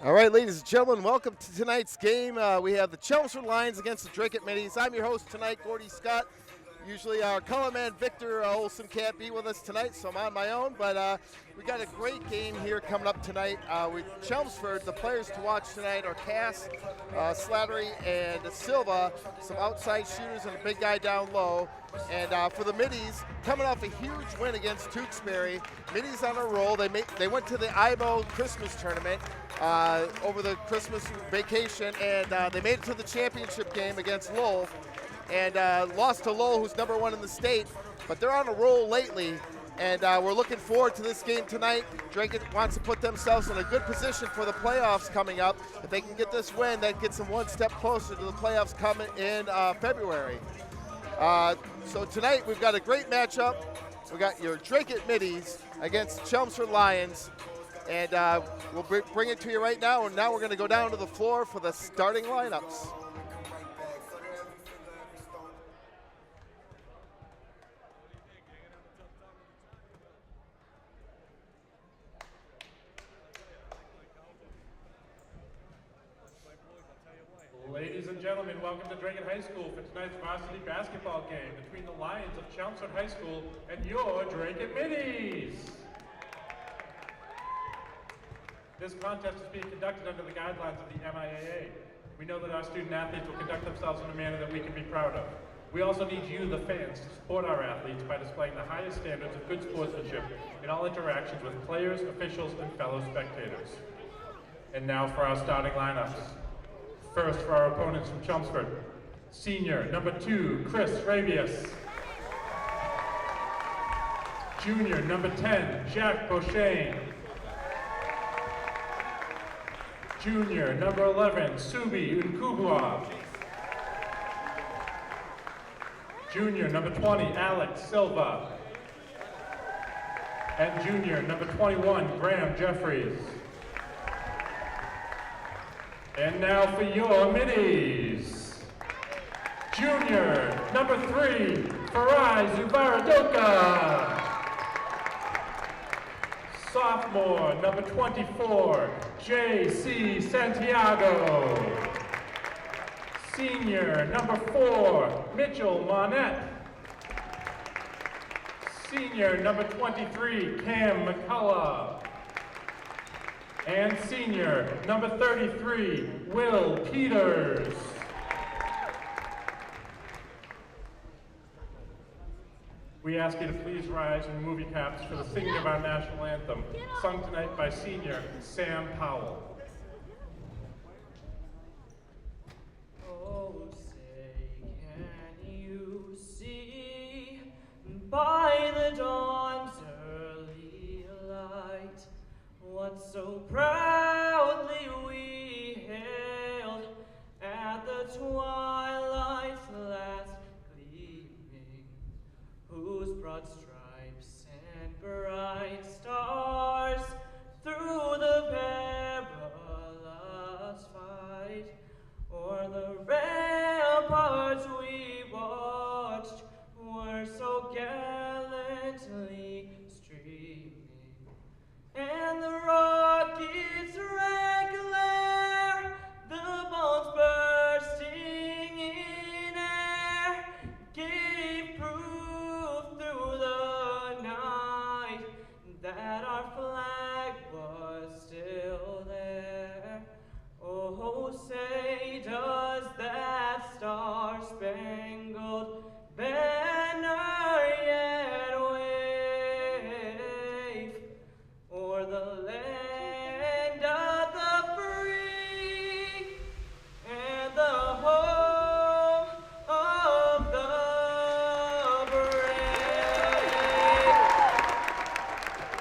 All right, ladies and gentlemen, welcome to tonight's game. We have the Chelmsford Lions against the Drake Middies. I'm your host tonight, Gordy Scott. Usually our color man, Victor Olson, can't be with us tonight, so I'm on my own. But we got a great game here coming up tonight. With Chelmsford, the players to watch tonight are Cass, Slattery, and Silva, some outside shooters and a big guy down low. And for the Middies, coming off a huge win against Tewksbury, Middies on a roll. They went to the IMO Christmas tournament over the Christmas vacation, and they made it to the championship game against Lowell, and lost to Lowell, who's number one in the state. But they're on a roll lately, and we're looking forward to this game tonight. Drake wants to put themselves in a good position for the playoffs coming up. If they can get this win, that gets them one step closer to the playoffs coming in February. So tonight we've got a great matchup. We got your Drake Middies against Chelmsford Lions. And we'll bring it to you right now. And now we're going to go down to the floor for the starting lineups. Ladies and gentlemen, welcome to Drake High School for tonight's varsity basketball game between the Lions of Chelmsford High School and your Drake Middies. This contest is being conducted under the guidelines of the MIAA. We know that our student athletes will conduct themselves in a manner that we can be proud of. We also need you, the fans, to support our athletes by displaying the highest standards of good sportsmanship in all interactions with players, officials, and fellow spectators. And now for our starting lineups. First for our opponents from Chelmsford. Senior, number 2, Chris Rabius. Junior, number 10, Jack Beauchesne. Junior, number 11, Subi Nkubwa. Junior, number 20, Alex Silva. And junior, number 21, Graham Jeffries. And now for your middies. Junior, number 3, Farai Zubaradoka. Sophomore, number 24, J.C. Santiago. Senior, number 4, Mitchell Monette. Senior, number 23, Cam McCullough. And senior, number 33, Will Peters. We ask you to please rise and remove your caps for the singing of our national anthem, sung tonight by senior Sam Powell. Oh, say, can you see by the dawn's early light what so proudly we hailed at the twilight's last gleaming, whose broad stripes and bright stars through the perilous fight o'er the ramparts we watched were so gallantly streaming, and the rockets' red glare, the bones bursting in air, gave proof through the night that our flag was still there. Oh, say does that star-spangled banner yet wave o'er the land of the free and the home of the brave?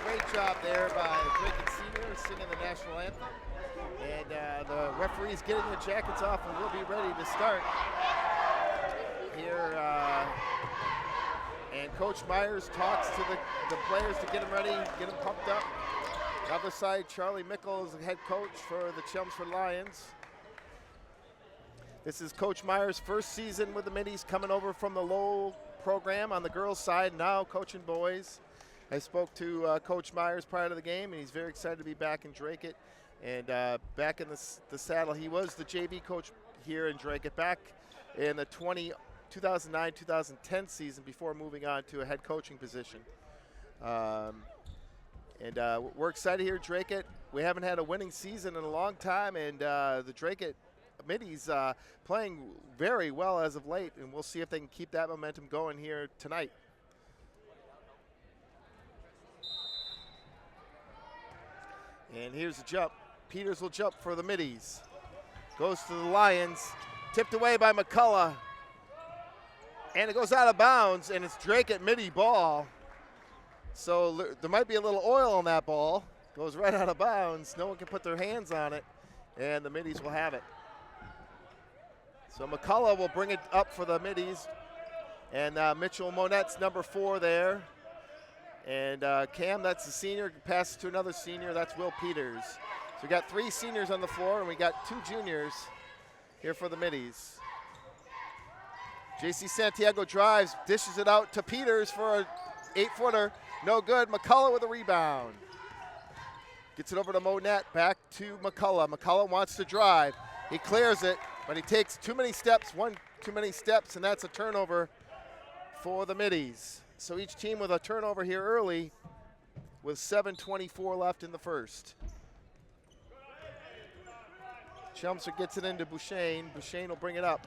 Great job there by Drake Senior singing the national anthem. And the referee's getting the jackets off, and we'll be ready to start here. And Coach Myers talks to the players to get them ready, get them pumped up. On the other side, Charlie Mickle is the head coach for the Chelmsford Lions. This is Coach Myers' first season with the Middies, coming over from the Lowell program on the girls' side, now coaching boys. I spoke to Coach Myers prior to the game, and he's very excited to be back in Drake. And back in the saddle, he was the JV coach here in Dracut back in the 2009-2010 season before moving on to a head coaching position. We're excited here at Dracut. We haven't had a winning season in a long time, and the Dracut Middies playing very well as of late, and we'll see if they can keep that momentum going here tonight. And here's a jump. Peters will jump for the Middies. Goes to the Lions, tipped away by McCullough. And it goes out of bounds, and it's Dracut Middie ball. So there might be a little oil on that ball. Goes right out of bounds. No one can put their hands on it, and the Middies will have it. So McCullough will bring it up for the Middies. And Mitchell Monette's number 4 there. And Cam, that's the senior, passes to another senior. That's Will Peters. So we got 3 seniors on the floor, and we got 2 juniors here for the Middies. JC Santiago drives, dishes it out to Peters for an 8-footer. No good. McCullough with a rebound. Gets it over to Monette, back to McCullough. McCullough wants to drive. He clears it, but he takes too many steps, one too many steps, and that's a turnover for the Middies. So each team with a turnover here early with 7:24 left in the first. Chelmsford gets it into Bouchane. Bouchane will bring it up.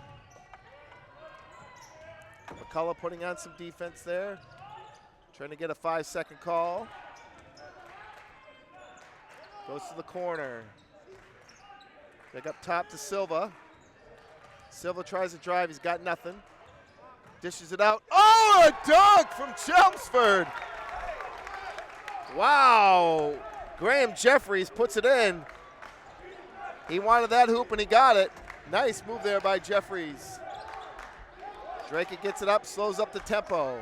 McCullough putting on some defense there. Trying to get a 5-second call. Goes to the corner. Back up top to Silva. Silva tries to drive. He's got nothing. Dishes it out. Oh, a dunk from Chelmsford. Wow. Graham Jeffries puts it in. He wanted that hoop and he got it. Nice move there by Jeffries. Dracut gets it up, slows up the tempo.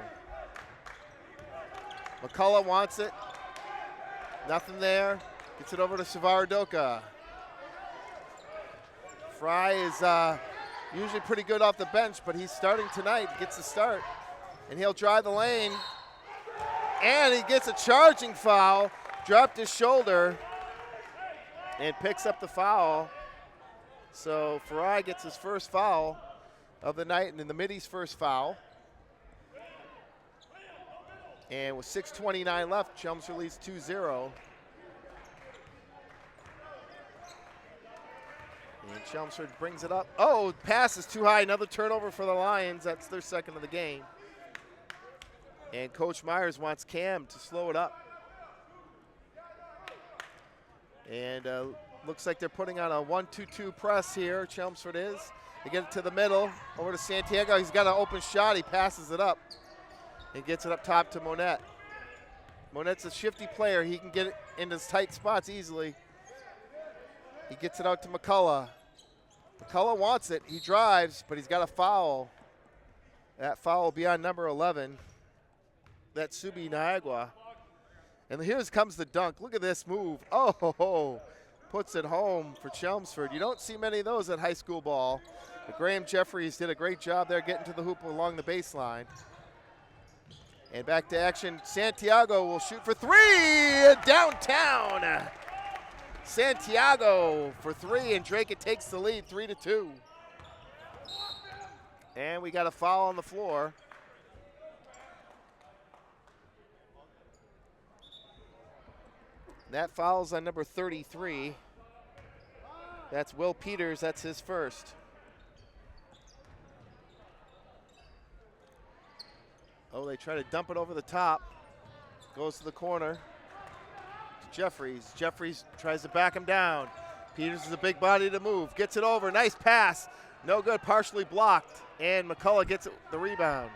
McCullough wants it. Nothing there. Gets it over to Savaradoka. Fry is usually pretty good off the bench, but he's starting tonight. Gets the start. And he'll drive the lane. And he gets a charging foul. Dropped his shoulder. And picks up the foul. So Farai gets his first foul of the night, and in the Middies' first foul. And with 6:29 left, Chelmsford leads 2-0. And Chelmsford brings it up. Oh, pass is too high. Another turnover for the Lions. That's their second of the game. And Coach Myers wants Cam to slow it up. And looks like they're putting on a 1-2-2 press here. Chelmsford is. They get it to the middle, over to Santiago. He's got an open shot. He passes it up and gets it up top to Monette. Monette's a shifty player. He can get it into tight spots easily. He gets it out to McCullough. McCullough wants it. He drives, but he's got a foul. That foul will be on number 11. That's Subi Niagua. And here comes the dunk. Look at this move. Oh, ho, ho. Puts it home for Chelmsford. You don't see many of those at high school ball. But Graham Jeffries did a great job there getting to the hoop along the baseline. And back to action. Santiago will shoot for 3 downtown. Santiago for 3, and Dracut takes the lead 3-2. And we got a foul on the floor. That foul's on number 33. That's Will Peters. That's his first. Oh, they try to dump it over the top. Goes to the corner. To Jeffries. Jeffries tries to back him down. Peters is a big body to move. Gets it over. Nice pass. No good. Partially blocked. And McCullough gets it, the rebound.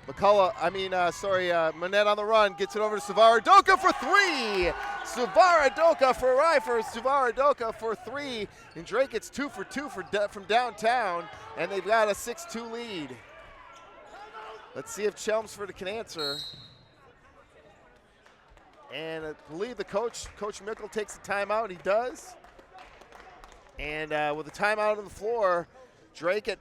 Monette on the run. Gets it over to Savaradoka for 3. Savaradoka for Savaradoka for 3. And Drake gets 2 for 2 from downtown. And they've got a 6-2 lead. Let's see if Chelmsford can answer. And I believe the Coach Mickle takes a timeout. He does. And with a timeout on the floor, Drake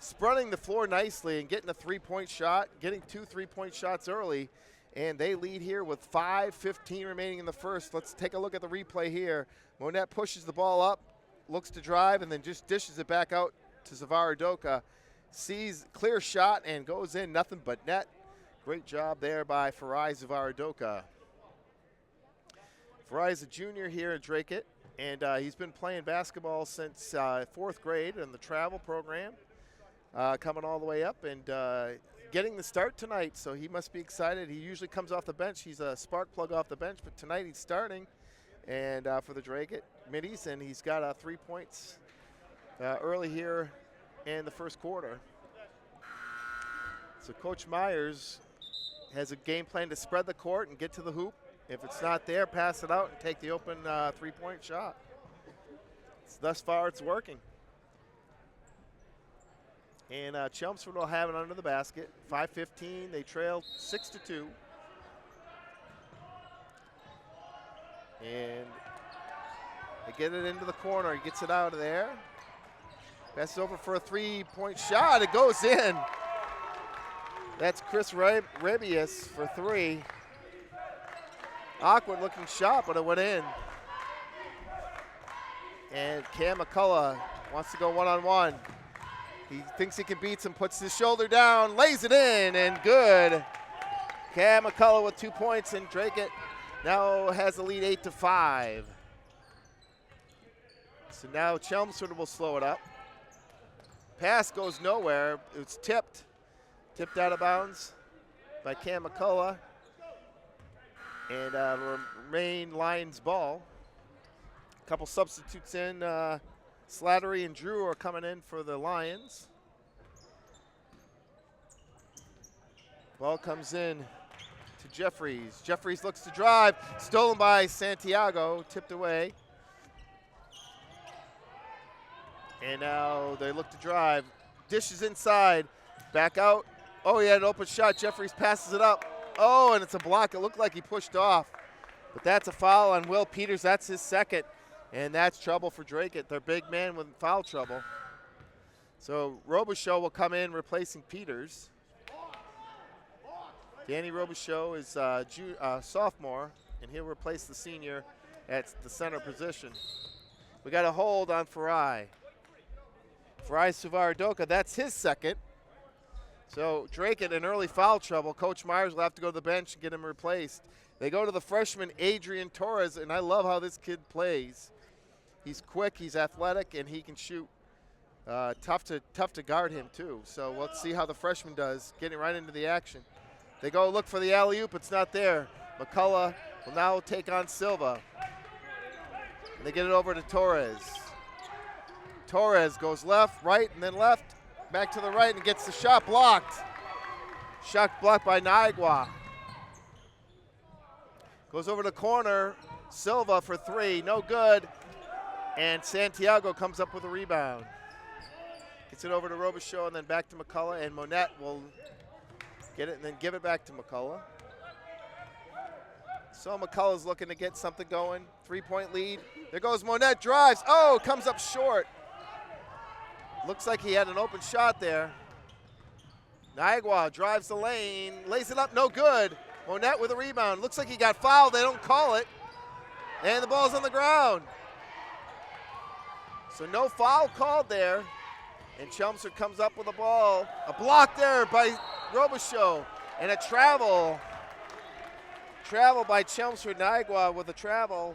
spreading the floor nicely and getting a 3-point shot, getting 2 3-point shots early. And they lead here with 5:15 remaining in the first. Let's take a look at the replay here. Monette pushes the ball up, looks to drive, and then just dishes it back out to Zavarodoka. Sees clear shot and goes in, nothing but net. Great job there by Farai Zavarodoka. Farai is a junior here at Drake-It, and he's been playing basketball since 4th grade in the travel program, coming all the way up and getting the start tonight, so he must be excited. He usually comes off the bench. He's a spark plug off the bench, but tonight he's starting and for the Drake-It middies, and he's got 3 points early here in the first quarter. So Coach Myers has a game plan to spread the court and get to the hoop. If it's not there, pass it out and take the open 3-point shot. Thus far, it's working. And Chelmsford will have it under the basket. 5:15, they trail 6-2. And they get it into the corner. He gets it out of there. Passes over for a 3-point shot. It goes in. That's Chris Rebius for 3. Awkward looking shot, but it went in. And Cam McCullough wants to go one-on-one. He thinks he can beat him, puts his shoulder down, lays it in, and good. Cam McCullough with 2 points, and Drake-It now has the lead 8-5. So now Chelmsford will slow it up. Pass goes nowhere. It's tipped out of bounds by Cam McCullough. And remain Lions ball. A couple substitutes in. Slattery and Drew are coming in for the Lions. Ball comes in to Jeffries. Jeffries looks to drive. Stolen by Santiago. Tipped away. And now they look to drive. Dishes inside. Back out. Oh, he had an open shot. Jeffries passes it up. Oh, and it's a block. It looked like he pushed off. But that's a foul on Will Peters. That's his second. And that's trouble for Drake-It. Their big man with foul trouble. So Robichaux will come in replacing Peters. Danny Robichaux is a sophomore, and he'll replace the senior at the center position. We got a hold on Farai. Farai Zavarodoka, that's his second. So Drake-It in early foul trouble. Coach Myers will have to go to the bench and get him replaced. They go to the freshman Adrian Torres, and I love how this kid plays. He's quick, he's athletic, and he can shoot. Tough to guard him too. So let's see how the freshman does, getting right into the action. They go look for the alley-oop, it's not there. McCullough will now take on Silva. And they get it over to Torres. Torres goes left, right, and then left. Back to the right and gets the shot blocked. Shot blocked by Naigua. Goes over the corner. Silva for 3, no good. And Santiago comes up with a rebound. Gets it over to Robichaux and then back to McCullough, and Monette will get it and then give it back to McCullough. So McCullough's looking to get something going. 3-point lead. There goes Monette, drives. Oh, comes up short. Looks like he had an open shot there. Naigua drives the lane, lays it up, no good. Monette with a rebound. Looks like he got fouled. They don't call it. And the ball's on the ground. So no foul called there. And Chelmsford comes up with the ball. A block there by Robichaux. And a travel. Travel by Chelmsford. Naigua with a travel.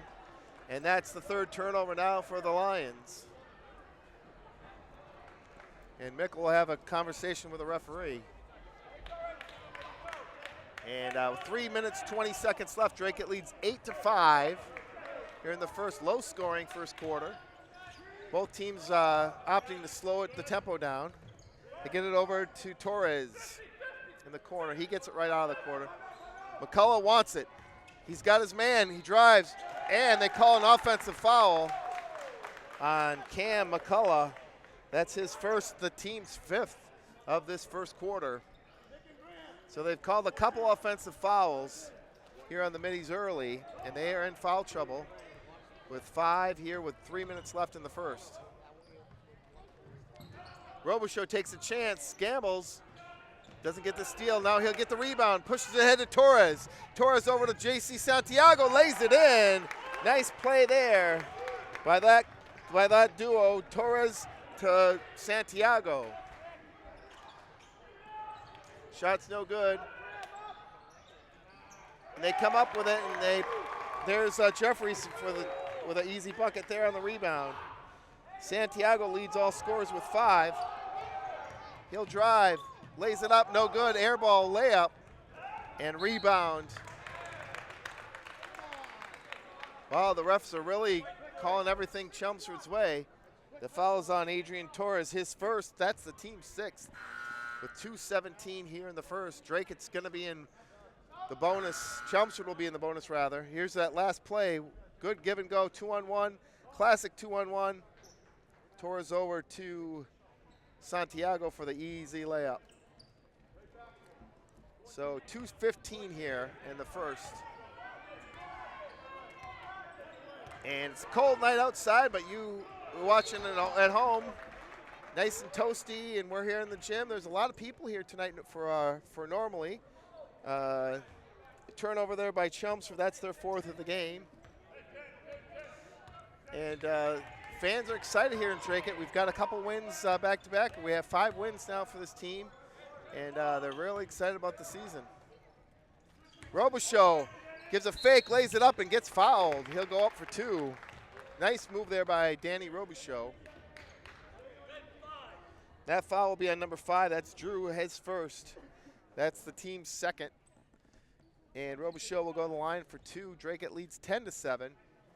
And that's the 3rd turnover now for the Lions. And Mick will have a conversation with the referee. And 3 minutes, 20 seconds left. Drake-It leads 8-5 here in the first low-scoring first quarter. Both teams opting to slow the tempo down. They get it over to Torres in the corner. He gets it right out of the corner. McCullough wants it. He's got his man. He drives. And they call an offensive foul on Cam McCullough. That's his first, the team's 5th of this first quarter. So they've called a couple offensive fouls here on the middies early, and they are in foul trouble with 5 here with 3 minutes left in the first. Robichaux takes a chance, gambles, Doesn't get the steal. Now he'll get the rebound. Pushes it ahead to Torres. Torres over to J.C. Santiago. Lays it in. Nice play there by that duo, Torres to Santiago. Shot's no good. And they come up with it, and there's Jeffries with an easy bucket there on the rebound. Santiago leads all scorers with 5. He'll drive, lays it up, no good. Air ball layup and rebound. Wow, the refs are really calling everything Chelmsford's way. The foul's on Adrian Torres, his first. That's the team's 6th with 2:17 here in the first. Drake, it's going to be in the bonus. Chelmsford will be in the bonus, rather. Here's that last play. Good give and go, 2-on-1. Classic 2-on-1. Torres over to Santiago for the easy layup. So 2:15 here in the first. And it's a cold night outside, but you are watching it at home. Nice and toasty, and we're here in the gym. There's a lot of people here tonight for normally. Turnover there by Chelmsford. That's their 4th of the game. And fans are excited here in Drake. We've got a couple wins back-to-back. We have 5 wins now for this team, and they're really excited about the season. Robichaux gives a fake, lays it up, and gets fouled. He'll go up for 2. Nice move there by Danny Robichaux. That foul will be on number 5. That's Drew, his first. That's the team's 2nd. And Robichaux will go to the line for 2. Drake leads 10-7.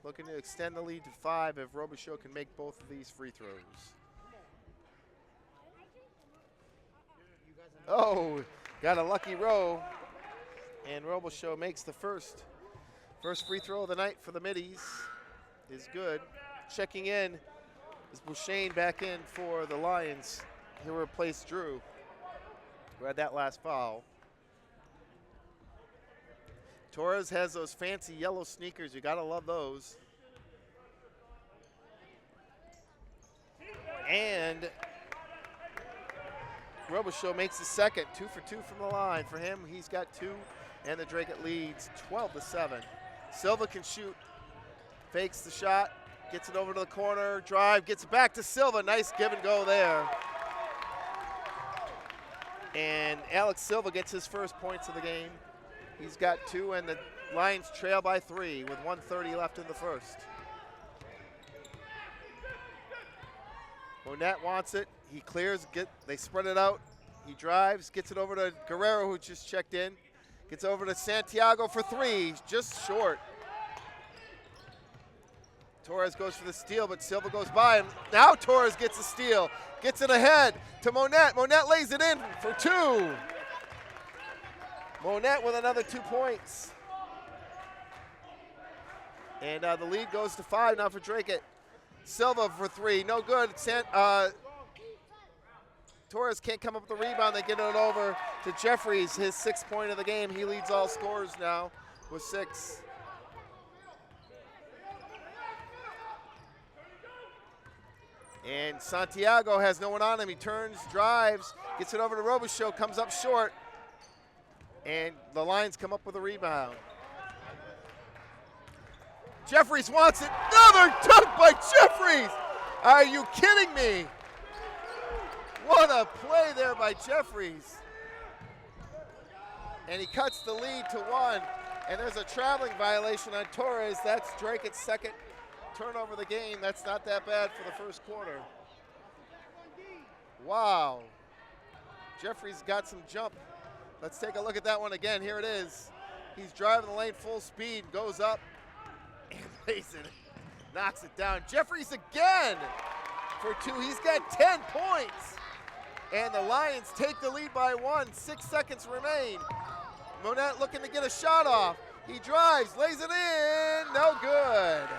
Looking to extend the lead to 5 if Robichaux can make both of these free throws. Oh, got a lucky row. And Robichaux makes the first free throw of the night for the Middies. Is good. Checking in is Bouchane back in for the Lions. He'll replace Drew, who had that last foul. Torres has those fancy yellow sneakers. You gotta love those. And Robichaux makes the second. 2 for 2 from the line. For him, he's got 2, and the Drake leads 12-7. Silva can shoot. Fakes the shot, gets it over to the corner, drive, gets it back to Silva. Nice give and go there. And Alex Silva gets his first points of the game. He's got 2, and the Lions trail by 3 with 1:30 left in the first. Monette wants it. He clears, they spread it out. He drives, gets it over to Guerrero, who just checked in. Gets over to Santiago for 3, just short. Torres goes for the steal, but Silva goes by him. Now Torres gets the steal, gets it ahead to Monette. Monette lays it in for 2. Monette with another 2 points. And the lead goes to 5 now for Drake. Silva for 3, no good. Torres can't come up with the rebound. They get it over to Jeffries, his 6th point of the game. He leads all scorers now with 6. And Santiago has no one on him. He turns, drives, gets it over to Robichaux, comes up short. And the Lions come up with a rebound. Jeffries wants it. Another dunk by Jeffries. Are you kidding me? What a play there by Jeffries. And he cuts the lead to 1. And there's a traveling violation on Torres. That's Drake's 2nd turnover of the game. That's not that bad for the first quarter. Wow. Jeffries got some jump. Let's take a look at that one again. Here it is. He's driving the lane full speed, goes up, and lays it, knocks it down. Jeffries again for 2. He's got 10 points. And the Lions take the lead by 1. 6 seconds remain. Monette looking to get a shot off. He drives, lays it in, no good.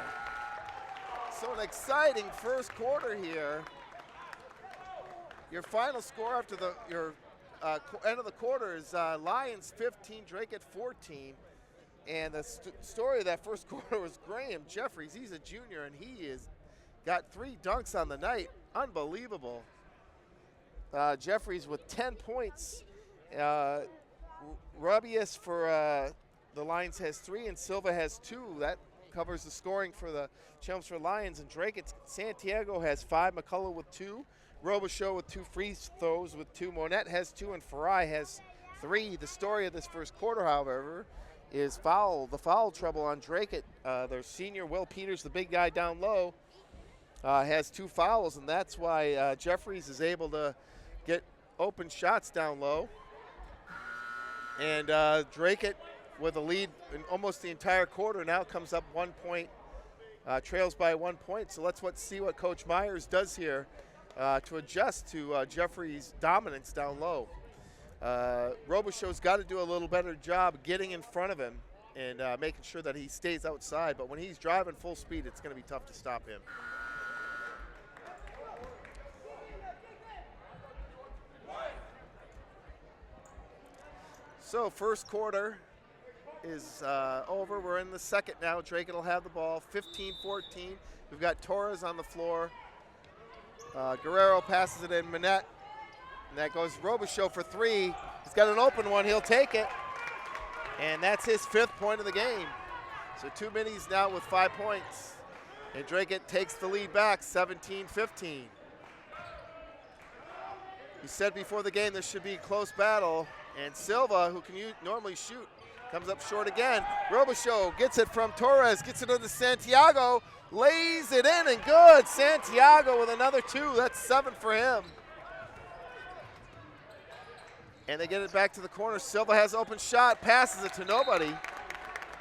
So an exciting first quarter here. Your final score after your end of the quarter is Lions 15, Drake at 14. And the story of that first quarter was Graham Jeffries. He's a junior, and he has got 3 dunks on the night. Unbelievable. Jeffries with 10 points Rubius for the Lions has 3, and Silva has 2. That covers the scoring for the Chelmsford Lions. And Drake, Santiago has 5, McCullough with 2, Robichaud with 2 free throws with 2, Monette has 2, and Farai has 3. The story of this first quarter, however, is the foul trouble on Drake. Their senior, Will Peters, the big guy down low, has 2 fouls, and that's why Jeffries is able to get open shots down low. And Drake, with a lead in almost the entire quarter, now comes up 1 point, trails by 1 point. So let's see what Coach Myers does here to adjust to Jeffries' dominance down low. Robichaud's got to do a little better job getting in front of him and making sure that he stays outside. But when he's driving full speed, it's going to be tough to stop him. So first quarter is over. We're in the second now. Drake will have the ball, 15-14. We've got Torres on the floor. Guerrero passes it in, Manette. And that goes Robichaud for 3. He's got an open one. He'll take it. And that's his 5th point of the game. So 2 minis now with 5 points. And Drake takes the lead back, 17-15. We said before the game this should be a close battle. And Silva, who can normally shoot, comes up short again. Robichaud gets it from Torres, gets it into Santiago, lays it in, and good. Santiago with another 2. That's 7 for him. And they get it back to the corner. Silva has open shot, passes it to nobody,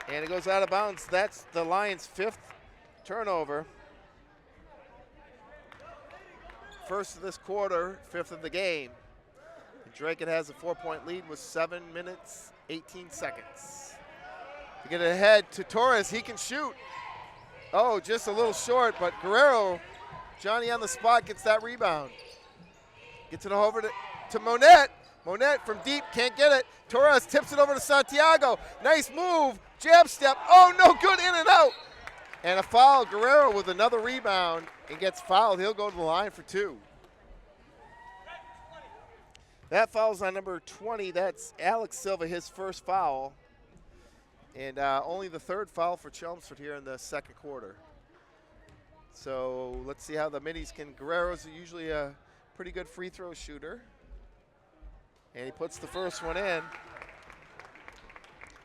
and it goes out of bounds. That's the Lions' 5th turnover. First of this quarter, 5th of the game. Drake has a 4-point lead with 7 minutes, 18 seconds. To get it ahead to Torres, he can shoot. Oh, just a little short, but Guerrero, Johnny on the spot, gets that rebound. Gets it over to Monette. Monette from deep, can't get it. Torres tips it over to Santiago. Nice move, jab step. Oh, no good, in and out. And a foul, Guerrero with another rebound and gets fouled. He'll go to the line for 2. That foul's on number 20. That's Alex Silva, his first foul. And only the 3rd foul for Chelmsford here in the second quarter. So let's see how the minis can. Guerrero's usually a pretty good free throw shooter. And he puts the first one in.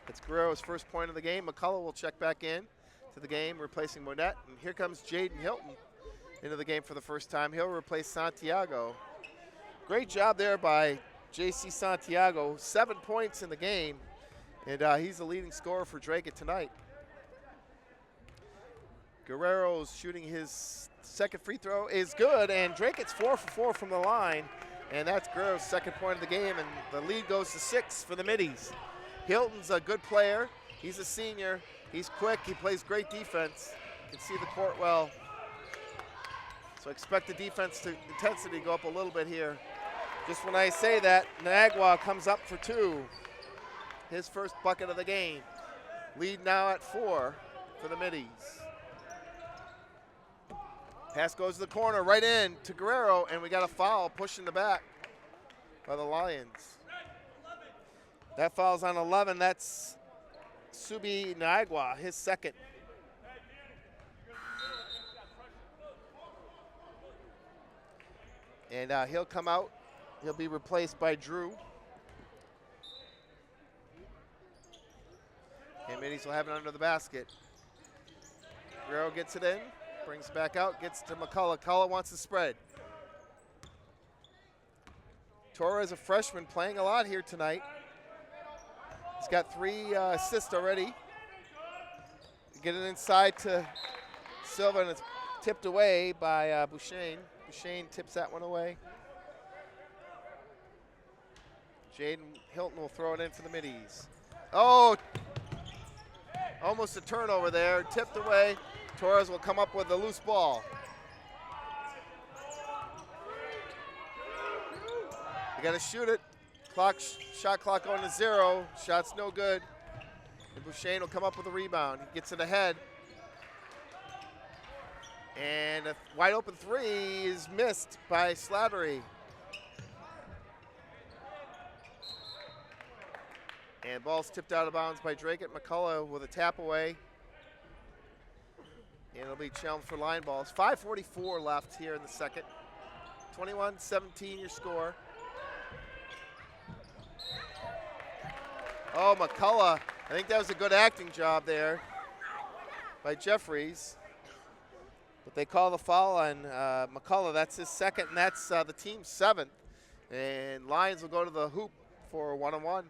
It's Guerrero's first point of the game. McCullough will check back in to the game, replacing Monette. And here comes Jaden Hilton into the game for the first time. He'll replace Santiago. Great job there by J.C. Santiago. 7 points in the game, and he's the leading scorer for Drake tonight. Guerrero's shooting his second free throw is good, and Drake gets 4 for 4 from the line, and that's Guerrero's second point of the game, and the lead goes to 6 for the middies. Hilton's a good player. He's a senior. He's quick. He plays great defense. You can see the court well. So expect the defense intensity to go up a little bit here. Just when I say that, Nagua comes up for 2. His first bucket of the game. Lead now at 4 for the middies. Pass goes to the corner, right in to Guerrero, and we got a foul pushing the back by the Lions. That foul's on 11. That's Subi Nagua, his second. And he'll come out. He'll be replaced by Drew. And middies will have it under the basket. Guerrero gets it in, brings it back out, gets to McCullough. McCullough wants to spread. Torres, a freshman, playing a lot here tonight. He's got 3 assists already. Get it inside to Silva, and it's tipped away by Bouchane. Bouchane tips that one away. Jaden Hilton will throw it in for the middies. Oh, almost a turnover there, tipped away. Torres will come up with a loose ball. You gotta shoot it. Shot clock going to 0. Shot's no good. And Bouchane will come up with a rebound. He gets it ahead. And a wide open 3 is missed by Slattery. And ball's tipped out of bounds by Dracut. McCullough with a tap away. And it'll be Chelmsford line balls. 5:44 left here in the second. 21-17 your score. Oh, McCullough. I think that was a good acting job there by Jeffries. But they call the foul on McCullough. That's his second, and that's the team's 7th. And Lions will go to the hoop for a 1-on-1.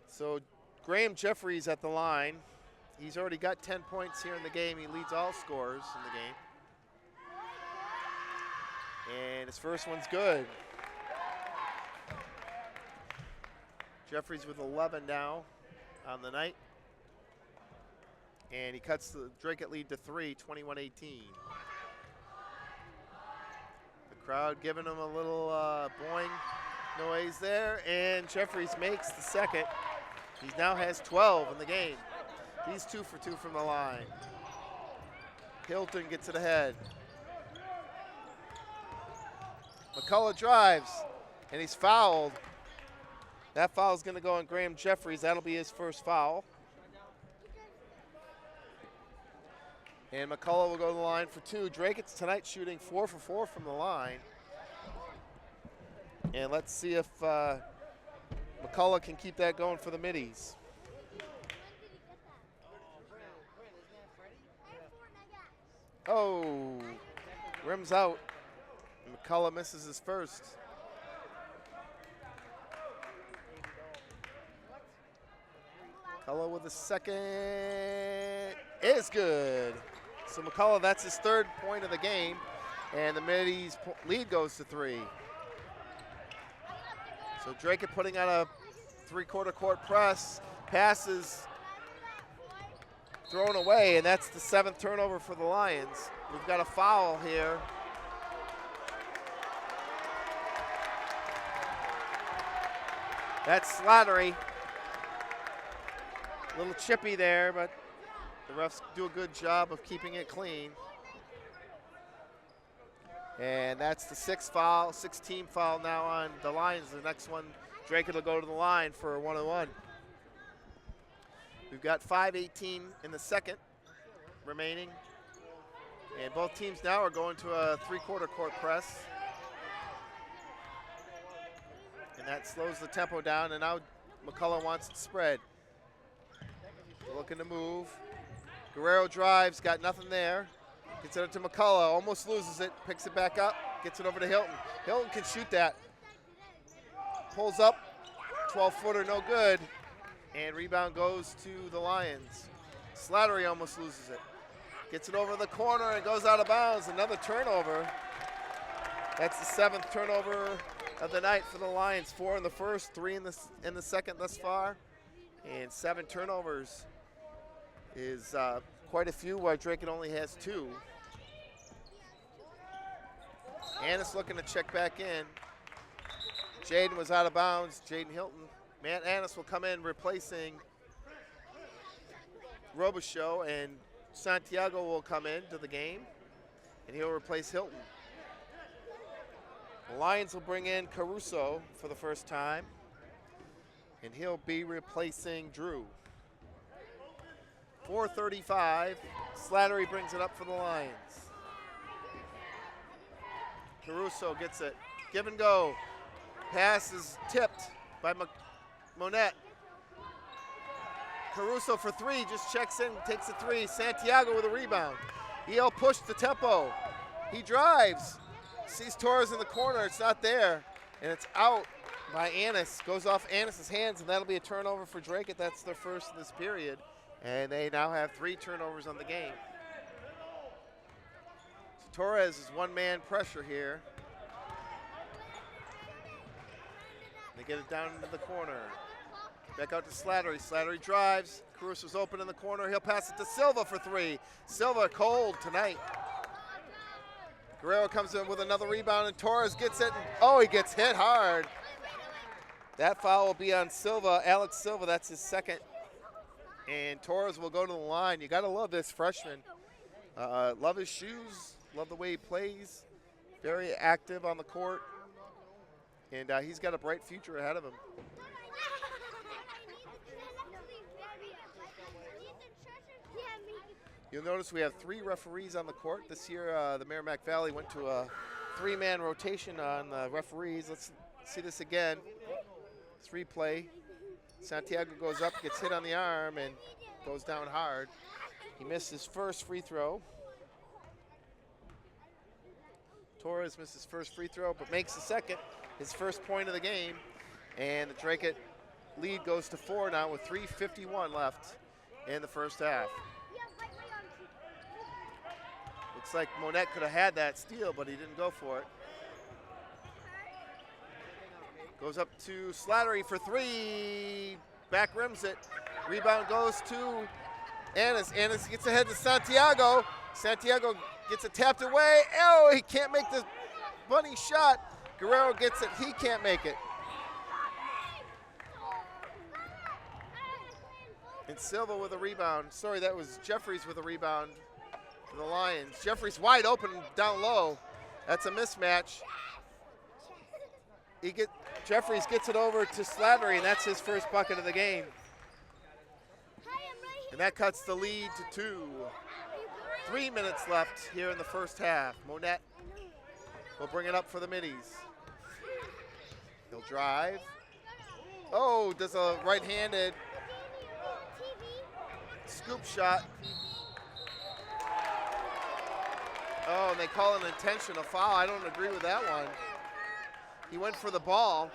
So Graham Jeffries at the line. He's already got 10 points here in the game. He leads all scorers in the game. And his first one's good. Jeffries with 11 now on the night. And he cuts the Dracut lead to 3, 21-18. The crowd giving him a little boing noise there, and Jeffries makes the second. He now has 12 in the game. He's 2 for 2 from the line. Hilton gets it ahead. McCullough drives, and he's fouled. That foul is going to go on Graham Jeffries. That'll be his first foul. And McCullough will go to the line for 2. Dracut's tonight shooting 4 for 4 from the line. And let's see if McCullough can keep that going for the middies. Oh, rims out. McCullough misses his first. McCullough with the second is good. So McCullough, that's his 3rd point of the game, and the middies lead goes to 3. So Dracut putting on a 3/4 court press, passes thrown away, and that's the 7th turnover for the Lions. We've got a foul here. That's Slattery. A little chippy there, but the refs do a good job of keeping it clean. And that's the 6th foul, 6th-team foul now on the Lions. The next one, Dracut will go to the line for a 1-on-1. We've got 5:18 in the second remaining. And both teams now are going to a 3/4 court press. And that slows the tempo down, and now McCullough wants it spread. Looking to move. Guerrero drives, got nothing there. Gets it up to McCullough, almost loses it, picks it back up, gets it over to Hilton. Hilton can shoot that. Pulls up, 12-footer, no good. And rebound goes to the Lions. Slattery almost loses it. Gets it over the corner and goes out of bounds. Another turnover. That's the 7th turnover of the night for the Lions. 4 in the first, 3 in the second thus far. And 7 turnovers is quite a few, while Dracut only has 2. Annis looking to check back in. Jaden was out of bounds. Jaden Hilton. Matt Annis will come in replacing Robichaux, and Santiago will come into the game, and he'll replace Hilton. The Lions will bring in Caruso for the first time, and he'll be replacing Drew. 4:35, Slattery brings it up for the Lions. Caruso gets it, give and go. Pass is tipped by Monette. Caruso for 3, just checks in, takes a 3. Santiago with a rebound. He'll push the tempo. He drives, sees Torres in the corner, it's not there, and it's out by Annis. Goes off Annis's hands, and that'll be a turnover for Dracut. That's their first of this period, and they now have 3 turnovers on the game. So Torres is one-man pressure here. They get it down into the corner. Back out to Slattery. Slattery drives. Caruso's open in the corner. He'll pass it to Silva for 3. Silva cold tonight. Guerrero comes in with another rebound, and Torres gets it. And, he gets hit hard. That foul will be on Silva, Alex Silva. That's his second. And Torres will go to the line. You got to love this freshman. Love his shoes. Love the way he plays. Very active on the court. And he's got a bright future ahead of him. You'll notice we have 3 referees on the court. This year, the Merrimack Valley went to a 3-man rotation on the referees. Let's see this again. It's replay. Santiago goes up, gets hit on the arm, and goes down hard. He missed his first free throw. Torres missed his first free throw, but makes the second, his first point of the game. And the Drake lead goes to 4 now with 3:51 left in the first half. Looks like Monette could have had that steal, but he didn't go for it. Goes up to Slattery for 3. Back rims it. Rebound goes to Annis. Annis gets ahead to Santiago. Santiago gets it tapped away. Oh, he can't make the bunny shot. Guerrero gets it. He can't make it. And Silva with a rebound. Sorry, that was Jeffries with a rebound for the Lions. Jeffries wide open down low. That's a mismatch. Jeffries gets it over to Slattery, and that's his first bucket of the game. And that cuts the lead to 2. 3 minutes left here in the first half. Monette will bring it up for the Middies. He'll drive. Oh, does a right-handed scoop shot. Oh, and they call it an intentional foul. I don't agree with that one. He went for the ball.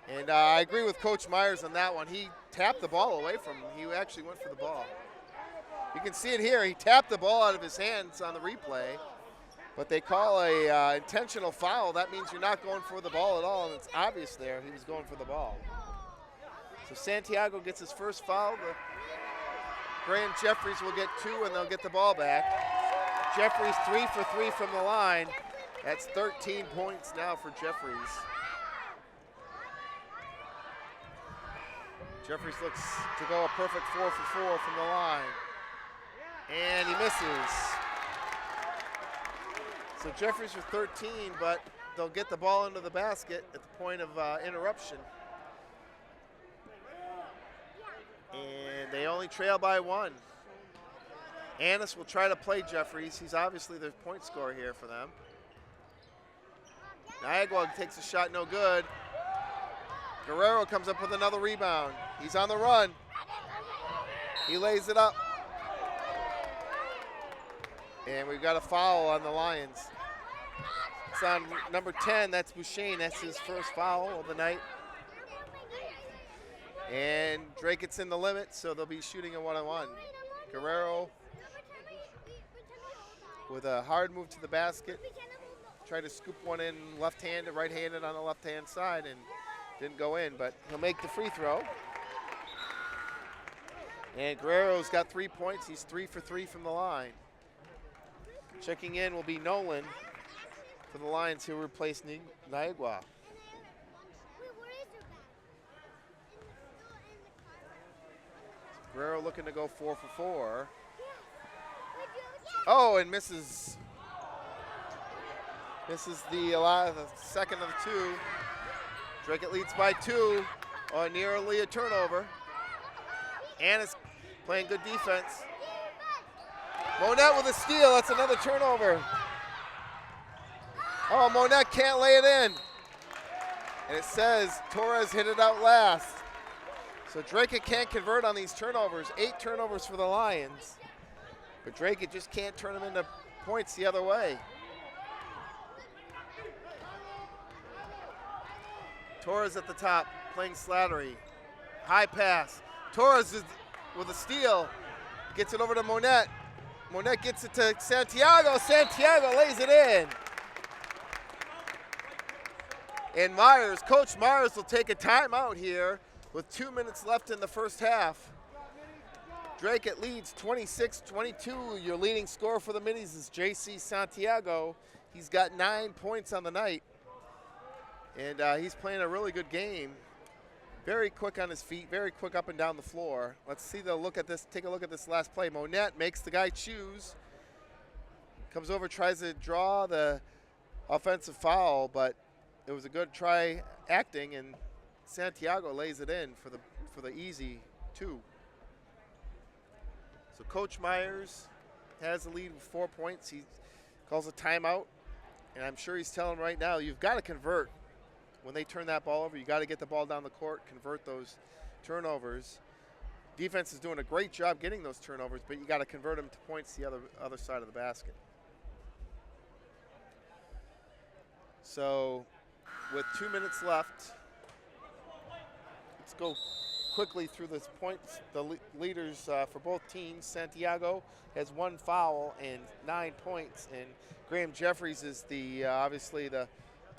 And I agree with Coach Myers on that one. He tapped the ball away from him. He actually went for the ball. You can see it here. He tapped the ball out of his hands on the replay. But they call a intentional foul. That means you're not going for the ball at all, and it's obvious there he was going for the ball. So Santiago gets his first foul. Graham Jeffries will get 2, and they'll get the ball back. Jeffries 3 for 3 from the line. That's 13 points now for Jeffries. Jeffries looks to go a perfect 4 for 4 from the line. And he misses. So Jeffries with 13, but they'll get the ball into the basket at the point of interruption. And they only trail by 1. Annis will try to play Jeffries. He's obviously the point scorer here for them. Niagara takes a shot, no good. Guerrero comes up with another rebound. He's on the run. He lays it up. And we've got a foul on the Lions. It's on number 10, that's Bouchane. That's his first foul of the night. And Drake gets in the limit, so they'll be shooting a 1-on-1. Guerrero with a hard move to the basket. Tried to scoop one in left-handed, right-handed on the left-hand side, and didn't go in, but he'll make the free throw. And Guerrero's got 3 points. He's 3 for 3 from the line. Checking in will be Nolan for the Lions, who replaced Niagara. Guerrero looking to go 4 for 4. Oh, and misses. Misses the second of the 2. Drake leads by 2 on nearly a turnover. Annis playing good defense. Monette with a steal, that's another turnover. Oh, Monette can't lay it in. And it says Torres hit it out last. So Drake can't convert on these turnovers. 8 turnovers for the Lions. But Drake just can't turn them into points the other way. Torres at the top, playing Slattery. High pass. Torres is with a steal. Gets it over to Monette. Monette gets it to Santiago. Santiago lays it in. And Myers, Coach Myers will take a timeout here with 2 minutes left in the first half. Drake leads 26-22. Your leading scorer for the Middies is J.C. Santiago. He's got 9 points on the night. And he's playing a really good game. Very quick on his feet, very quick up and down the floor. Let's see the look at this. Take a look at this last play. Monette makes the guy choose. Comes over, tries to draw the offensive foul, but it was a good try acting, and Santiago lays it in for the easy 2. So Coach Myers has the lead with 4 points. He calls a timeout, and I'm sure he's telling right now, you've got to convert. When they turn that ball over, you got to get the ball down the court, convert those turnovers. Defense is doing a great job getting those turnovers, but you got to convert them to points the other side of the basket. So with 2 minutes left, let's go quickly through this points. The leaders for both teams. Santiago has 1 foul and 9 points, and Graham Jeffries is the obviously the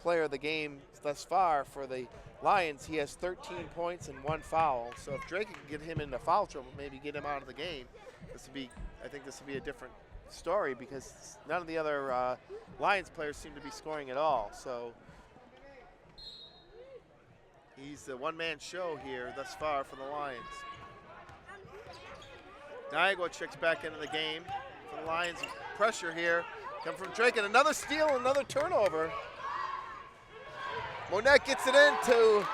player of the game thus far for the Lions. He has 13 points and 1 foul. So if Drake can get him into foul trouble, maybe get him out of the game, I think this would be a different story, because none of the other Lions players seem to be scoring at all. So he's the one-man show here thus far for the Lions. Niagara checks back into the game for the Lions. Pressure here come from Drake, and another steal, another turnover. Monette gets it into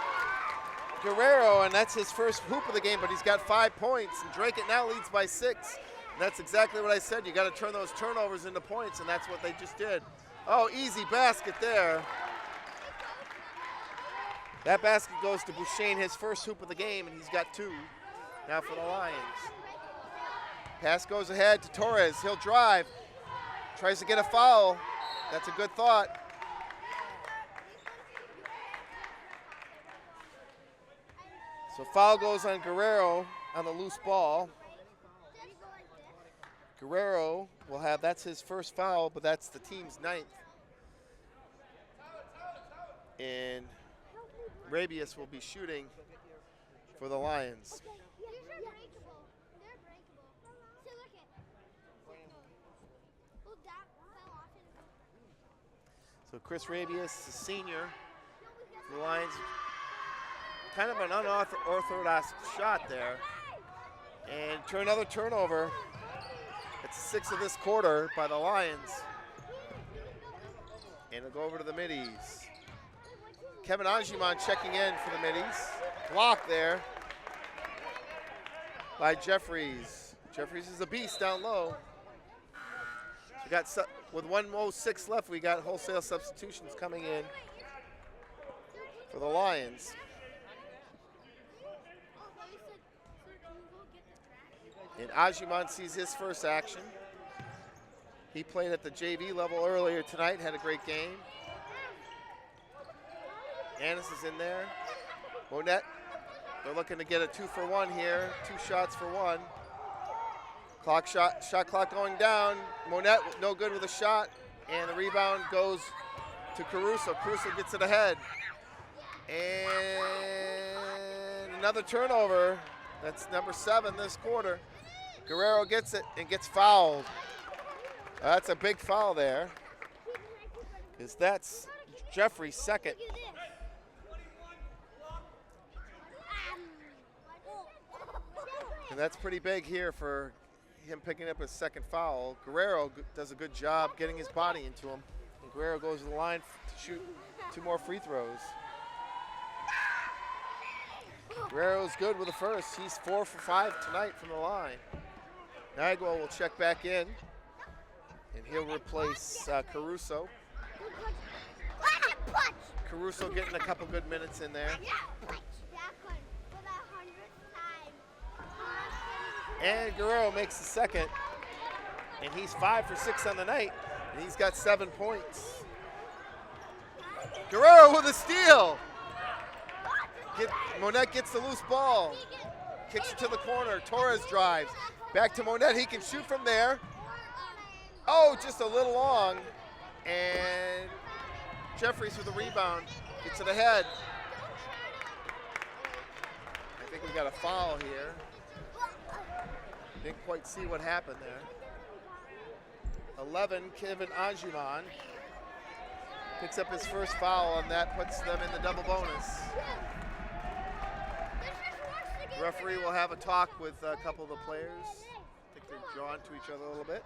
Guerrero, and that's his first hoop of the game, but he's got 5 points, and Drake now leads by 6. And that's exactly what I said. You got to turn those turnovers into points, and that's what they just did. Oh, easy basket there. That basket goes to Bouchane, his first hoop of the game, and he's got 2 now for the Lions. Pass goes ahead to Torres. He'll drive. Tries to get a foul. That's a good thought. So foul goes on Guerrero on the loose ball. Guerrero will have, that's his first foul, but that's the team's 9th. And Rabius will be shooting for the Lions. So Chris Rabius, the senior for the Lions. Kind of an unorthodox shot there. And another turnover. It's 6 of this quarter by the Lions. And it'll go over to the Middies. Kevin Angiman checking in for the Middies. Block there by Jeffries. Jeffries is a beast down low. We got, with 1:06 left, we got wholesale substitutions coming in for the Lions. And Ajiman sees his first action. He played at the JV level earlier tonight, had a great game. Annis is in there. Monette, they're looking to get a 2-for-1 here. 2 shots for 1. Shot clock going down. Monette no good with a shot, and the rebound goes to Caruso. Caruso gets it ahead. And another turnover. That's number 7 this quarter. Guerrero gets it and gets fouled. That's a big foul there, because that's Jeffrey's second. And that's pretty big here for him picking up his second foul. Guerrero does a good job getting his body into him. And Guerrero goes to the line to shoot 2 more free throws. Guerrero's good with the first. He's 4 for 5 tonight from the line. Nagua will check back in, and he'll replace Caruso. Caruso getting a couple good minutes in there. And Guerrero makes the second, and he's 5 for 6 on the night, and he's got 7 points. Guerrero with a steal. Monette gets the loose ball, kicks it to the corner. Torres drives. Back to Monette, he can shoot from there. Oh, just a little long. And Jeffries with the rebound, gets it ahead. I think we got a foul here. Didn't quite see what happened there. 11, Kevin Anjuman picks up his first foul, and that puts them in the double bonus. referee will have a talk with a couple of the players. I think they're drawn to each other a little bit.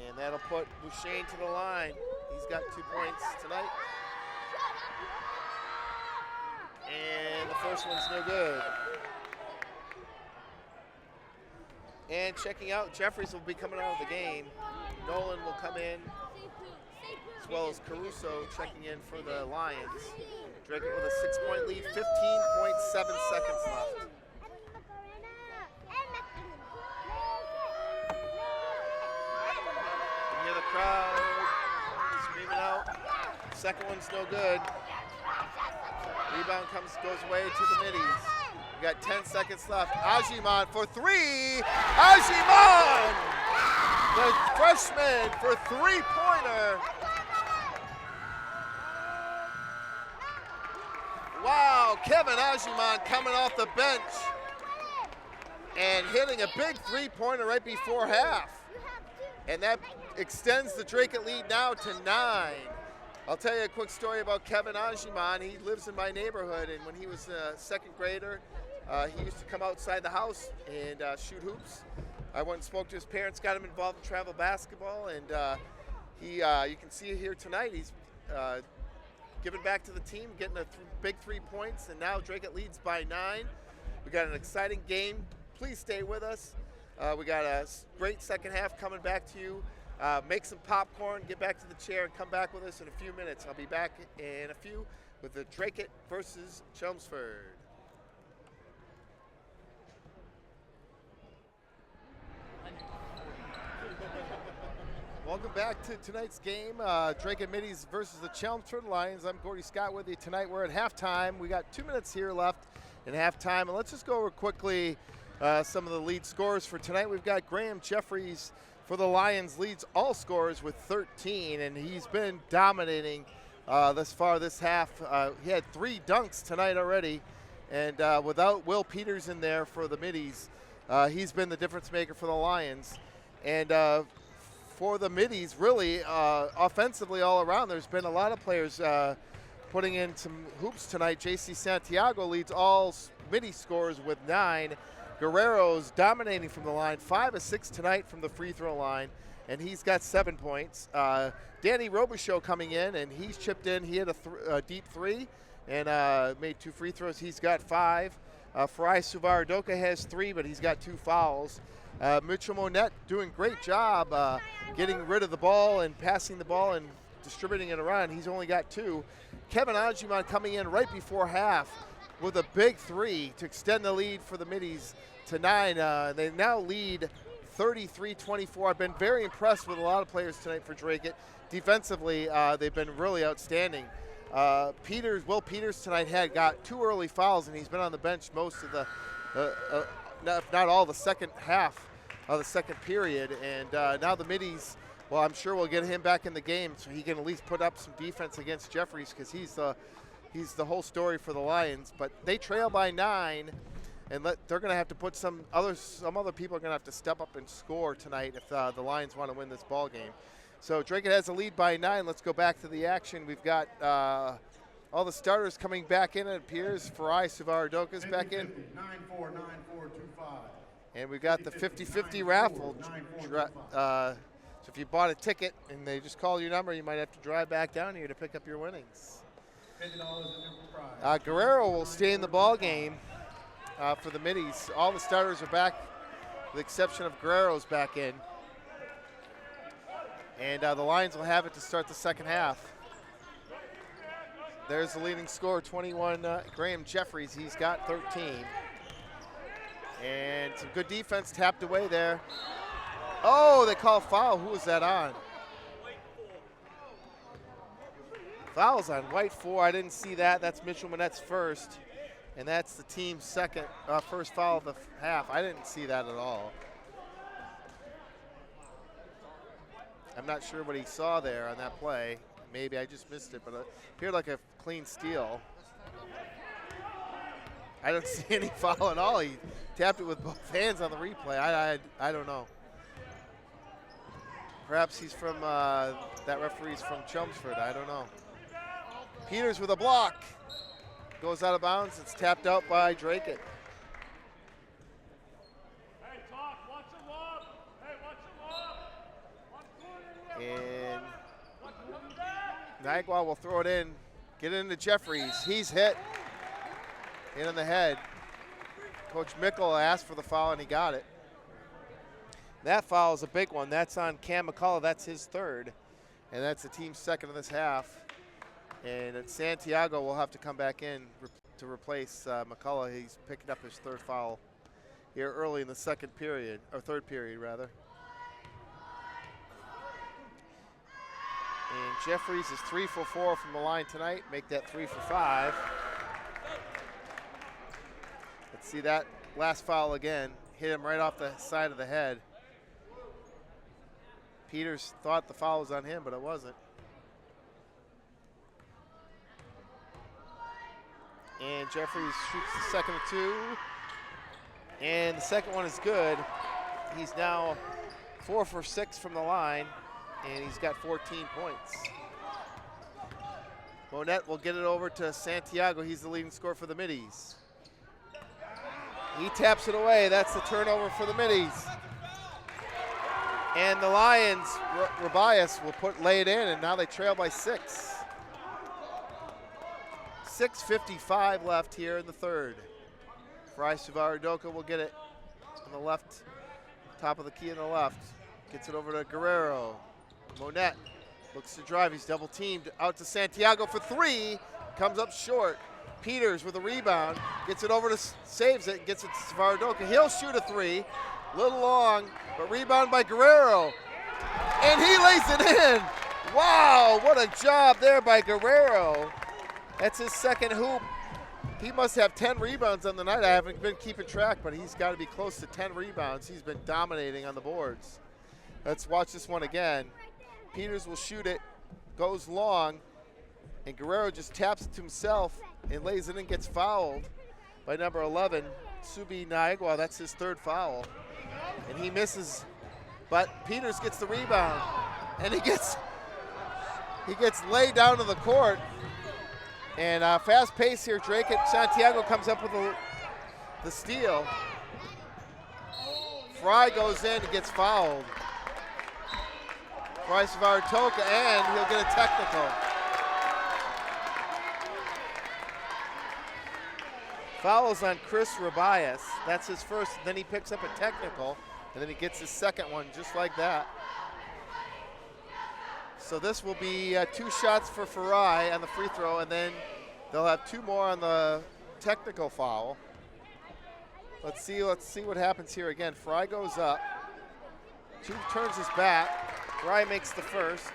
And that'll put Bouchane to the line. He's got 2 points tonight. And the first one's no good. And checking out, Jeffries will be coming out of the game. Nolan will come in, as well as Caruso checking in for the Lions. Draken with a 6-point lead, 15.7 seconds left. You hear the crowd screaming out. Second one's no good. Rebound goes away to the middies. We got 10 seconds left. Ajiman for three. Ajiman, the freshman for three-pointer. Wow, Kevin Ajiman coming off the bench and hitting a big three-pointer right before half. And that extends the Draken lead now to 9. I'll tell you a quick story about Kevin Ajiman. He lives in my neighborhood, and when he was a second grader, he used to come outside the house and shoot hoops. I went and spoke to his parents, got him involved in travel basketball, and you can see it here tonight. He's giving back to the team, getting a big 3 points, and now Draken leads by 9. We got an exciting game. Please stay with us. We got a great second half coming back to you. Make some popcorn, get back to the chair, and come back with us in a few minutes. I'll be back in a few with the Draken versus Chelmsford. Welcome back to tonight's game, Draken Middies versus the Chelmsford Lions. I'm Gordy Scott with you tonight. We're at halftime. We got 2 minutes here left in halftime, and let's just go over quickly some of the lead scorers for tonight. We've got Graham Jeffries for the Lions, leads all scorers with 13, and he's been dominating thus far this half. He had 3 dunks tonight already, and without Will Peters in there for the Middies, he's been the difference maker for the Lions. And for the Middies, really, offensively all around, there's been a lot of players putting in some hoops tonight. J.C. Santiago leads all Middies scorers with 9. Guerrero's dominating from the line, 5 of 6 tonight from the free throw line, and he's got 7 points. Danny Robichaux coming in, and he's chipped in. He had a deep 3 and made 2 free throws. He's got 5. Farai Suvaradoka has 3, but he's got 2 fouls. Mitchell Monette doing great job getting rid of the ball and passing the ball and distributing it around. He's only got 2. Kevin Ajiman coming in right before half with a big 3 to extend the lead for the Middies to 9. They now lead 33-24. I've been very impressed with a lot of players tonight for Draken. Defensively, they've been really outstanding. Will Peters tonight got 2 early fouls, and he's been on the bench most of the, not all, the second half of the second period. And now the Middies, well, I'm sure we'll get him back in the game so he can at least put up some defense against Jeffries, because he's the whole story for the Lions. But they trail by 9, and they're going to have to put some other people are going to have to step up and score tonight if the Lions want to win this ball game. So Draken has a lead by 9. Let's go back to the action. We've got all the starters coming back in, it appears. Farai Suvaradoka's back in. 9-4, 9-4, 2-5. And we've got the 50-50 raffle. So if you bought a ticket and they just call your number, you might have to drive back down here to pick up your winnings. Guerrero will stay in the ball game for the Middies. All the starters are back, with the exception of Guerrero's back in. And the Lions will have it to start the second half. There's the leading scorer, 21, Graham Jeffries. He's got 13. And some good defense tapped away there. Oh, they call foul. Who was that on? Foul's on White 4. I didn't see that. That's Mitchell Monette's first. And that's the team's first foul of the half. I didn't see that at all. I'm not sure what he saw there on that play. Maybe I just missed it, but it appeared like a clean steal. I don't see any foul at all. He tapped it with both hands on the replay. I don't know. Perhaps he's from, that referee's from Chelmsford. I don't know. Peters with a block. goes out of bounds. It's tapped out by Draken. And Niagara will throw it in, get it into Jeffries. He's hit in the head. Coach Mickle asked for the foul and he got it. That foul is a big one. That's on Cam McCullough. That's his third. And that's the team's second in this half. And Santiago will have to come back in to replace McCullough. He's picking up his third foul here early in the second period, or third period rather. And Jeffries is 3 for 4 from the line tonight. Make that 3 for 5. Let's see that last foul again. Hit him right off the side of the head. Peters thought the foul was on him, but it wasn't. And Jeffries shoots the second of 2. And the second one is good. He's now 4 for 6 from the line. And he's got 14 points. Monette will get it over to Santiago. He's the leading scorer for the Middies. He taps it away. That's the turnover for the Middies. And the Lions, Rabias will lay it in, and now they trail by 6. 6:55 left here in the third. Fry Suvarodoka will get it on the left, top of the key on the left. Gets it over to Guerrero. Monette looks to drive. He's double teamed out to Santiago for 3. Comes up short. Peters with a rebound. Gets it over to, saves it, gets it to Suvarodoka. He'll shoot a 3. Little long, but rebound by Guerrero. And he lays it in. Wow, what a job there by Guerrero. That's his second hoop. He must have 10 rebounds on the night. I haven't been keeping track, but he's got to be close to 10 rebounds. He's been dominating on the boards. Let's watch this one again. Peters will shoot it, goes long, and Guerrero just taps it to himself and lays it in, gets fouled by number 11, Subi Naigwa. That's his third foul. And he misses, but Peters gets the rebound, and he gets laid down to the court. And fast pace here, Drake at Santiago comes up with the steal. Fry goes in and gets fouled. Fry Suvarodoka, and he'll get a technical. Fouls on Chris Rabias. That's his first, then he picks up a technical, and then he gets his second one just like that. So this will be 2 shots for Farai on the free throw, and then they'll have 2 more on the technical foul. Let's see what happens here again. Fry goes up, turns his back. Fry makes the first.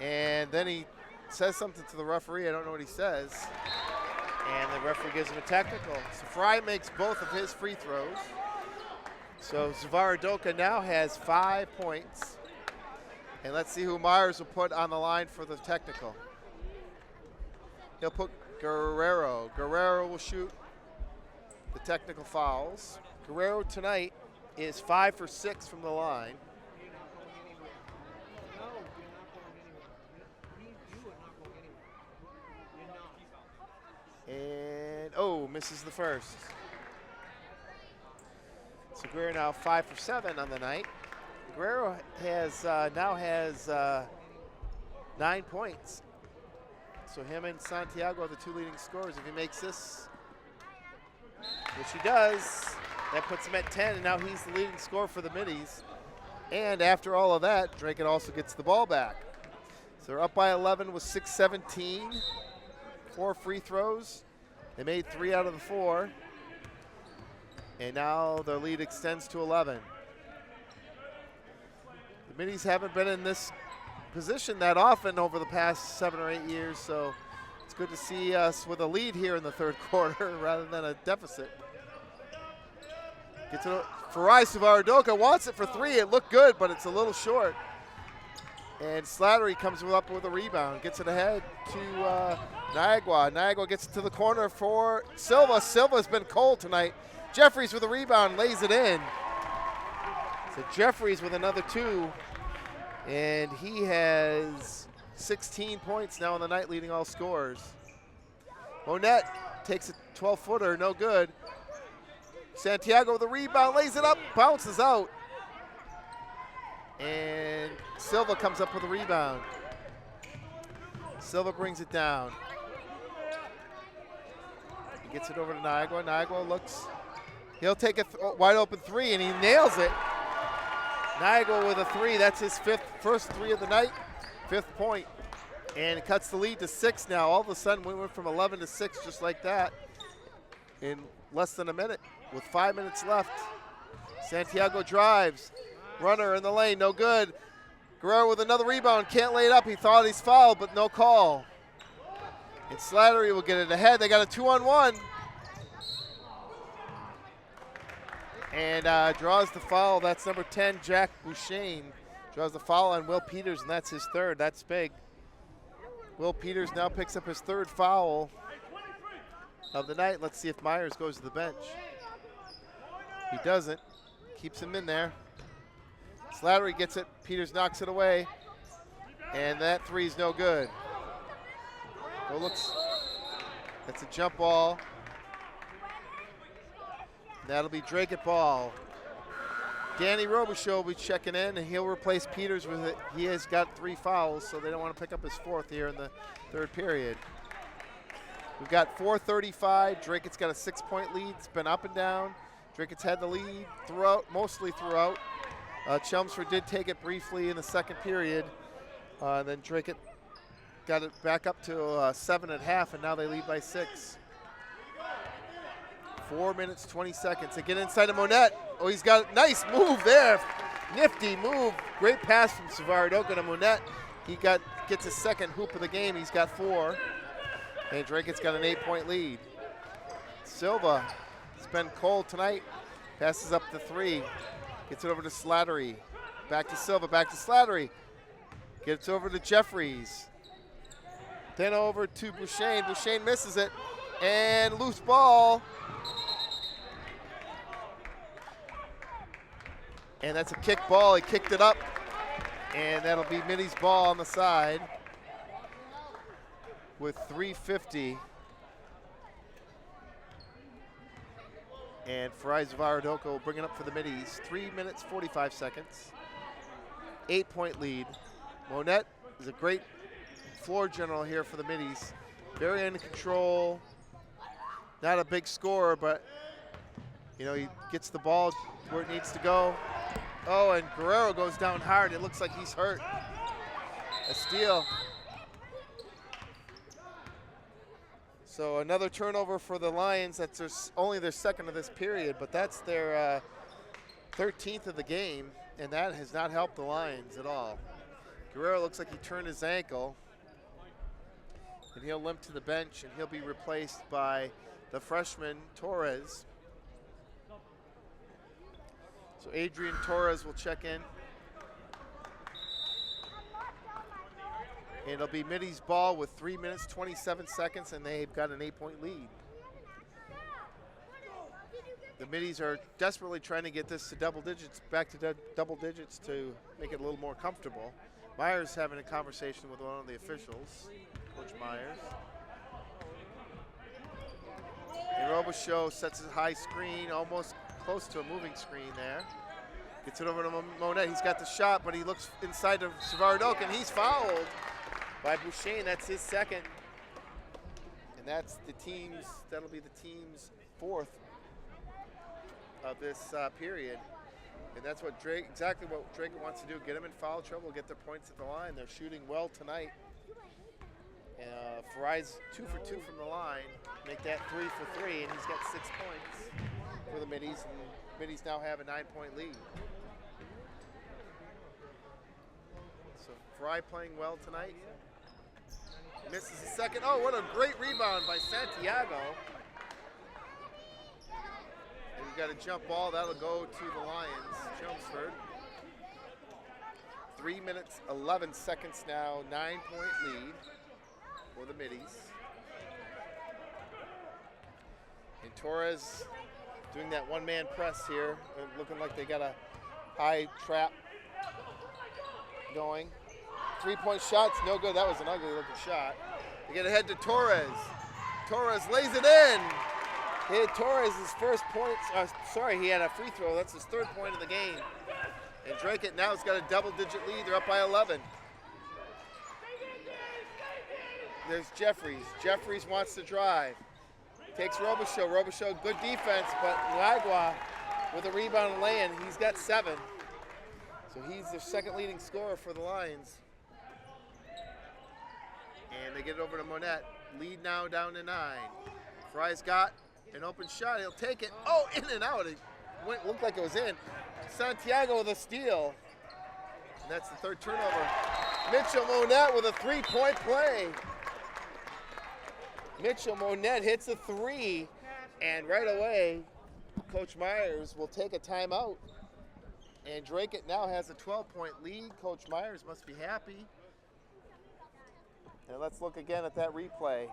And then he says something to the referee. I don't know what he says. And the referee gives him a technical. So Fry makes both of his free throws. So Suvarodoka now has 5 points. And let's see who Myers will put on the line for the technical. He'll put Guerrero. Guerrero will shoot the technical fouls. Guerrero tonight is 5 for 6 from the line. And, misses the first. So Guerrero now 5 for 7 on the night. Guerrero now has 9 points. So him and Santiago are the 2 leading scorers. If he makes this, which he does, that puts him at 10, and now he's the leading scorer for the Middies. And after all of that, Draken also gets the ball back. So they're up by 11 with 6:17. 4 free throws. They made 3 out of the 4. And now their lead extends to 11. The Middies haven't been in this position that often over the past 7 or 8 years, so it's good to see us with a lead here in the third quarter rather than a deficit. Gets it, Farai Suvarodoka wants it for 3. It looked good, but it's a little short. And Slattery comes up with a rebound, gets it ahead to Niagara. Niagara gets it to the corner for Silva. Silva's been cold tonight. Jeffries with a rebound, lays it in. So Jeffries with another 2, and he has 16 points now on the night, leading all scorers. Monette takes a 12-footer, no good. Santiago with the rebound, lays it up, bounces out. And Silva comes up with a rebound. Silva brings it down. He gets it over to Niagua. Niagua looks, he'll take a wide open three, and he nails it. Niagua with a three, that's his first three of the night, 5th point. And it cuts the lead to 6 now. All of a sudden, we went from 11 to 6 just like that in less than a minute with 5 minutes left. Santiago drives. Runner in the lane, no good. Guerrero with another rebound, can't lay it up. He thought he's fouled, but no call. And Slattery will get it ahead. They got a 2-on-1. And draws the foul. That's number 10, Jack Bouchane. Draws the foul on Will Peters, and that's his 3rd. That's big. Will Peters now picks up his 3rd foul of the night. Let's see if Myers goes to the bench. He doesn't. Keeps him in there. Slattery gets it. Peters knocks it away. And that three's no good. That's a jump ball. That'll be Drake at ball. Danny Robichaud will be checking in, and he'll replace Peters with it. He has got 3 fouls, so they don't want to pick up his 4th here in the 3rd period. We've got 4:35. Drake's got a 6-point lead. It's been up and down. Drake's had the lead mostly throughout. Chelmsford did take it briefly in the 2nd period. Then Drake got it back up to 7 at half, and now they lead by 6. 4 minutes, 20 seconds. They get inside of Monette. Oh, he's got a nice move there. Nifty move. Great pass from Savarodoka to Monette. He gets his 2nd hoop of the game. He's got 4. And Drake's got an 8-point lead. Silva, it's been cold tonight. Passes up the 3. Gets it over to Slattery. Back to Silva, back to Slattery. Gets over to Jeffries. Then over to Bouchane. Bouchane misses it. And loose ball. And that's a kick ball. He kicked it up. And that'll be Mitty's ball on the side with 3:50. And Farai Zavarodoka will bring it up for the Middies. 3 minutes, 45 seconds. 8-point lead. Monette is a great floor general here for the Middies. Very in control. Not a big scorer, but you know, he gets the ball where it needs to go. Oh, and Guerrero goes down hard. It looks like he's hurt. A steal. So another turnover for the Lions. That's only their 2nd of this period, but that's their 13th of the game, and that has not helped the Lions at all. Guerrero looks like he turned his ankle, and he'll limp to the bench, and he'll be replaced by the freshman Torres. So Adrian Torres will check in. And it'll be Mitty's ball with 3 minutes, 27 seconds, and they've got an 8-point lead. The Middies are desperately trying to get this to double digits, back to double digits to make it a little more comfortable. Myers having a conversation with one of the officials, Coach Myers. And Robichaud sets a high screen, almost close to a moving screen there. Gets it over to Monette. He's got the shot, but he looks inside of Savarodoka, and he's fouled by Bouchane. That's his 2nd. And that's that'll be the team's 4th of this period. And that's exactly what Drake wants to do, get them in foul trouble, get their points at the line. They're shooting well tonight. Farai's 2 for 2 from the line, make that 3 for 3, and he's got 6 points for the Middies, and Middies now have a 9-point lead. So Farai playing well tonight. Misses the 2nd. Oh, what a great rebound by Santiago. And you got a jump ball. That'll go to the Lions, Chelmsford. 3 minutes, 11 seconds now. 9-point lead for the Middies. And Torres doing that one-man press here. Looking like they got a high trap going. three-point shot's no good. That was an ugly-looking shot. They get ahead to Torres. Torres lays it in. Hit Torres' first point. He had a free throw. That's his third point of the game. And Drake now has got a double-digit lead. They're up by 11. There's Jeffries. Jeffries wants to drive. Takes Robichaux. Robichaux, good defense, but Niagara with a rebound and lay-in. He's got 7. So he's the second leading scorer for the Lions. And they get it over to Monette. Lead now down to 9. Fry's got an open shot. He'll take it. Oh, in and out. It looked like it was in. Santiago with a steal. And that's the third turnover. Mitchell Monette with a three-point play. Mitchell Monette hits a 3. And right away, Coach Myers will take a timeout. And Drake now has a 12-point lead. Coach Myers must be happy. And let's look again at that replay.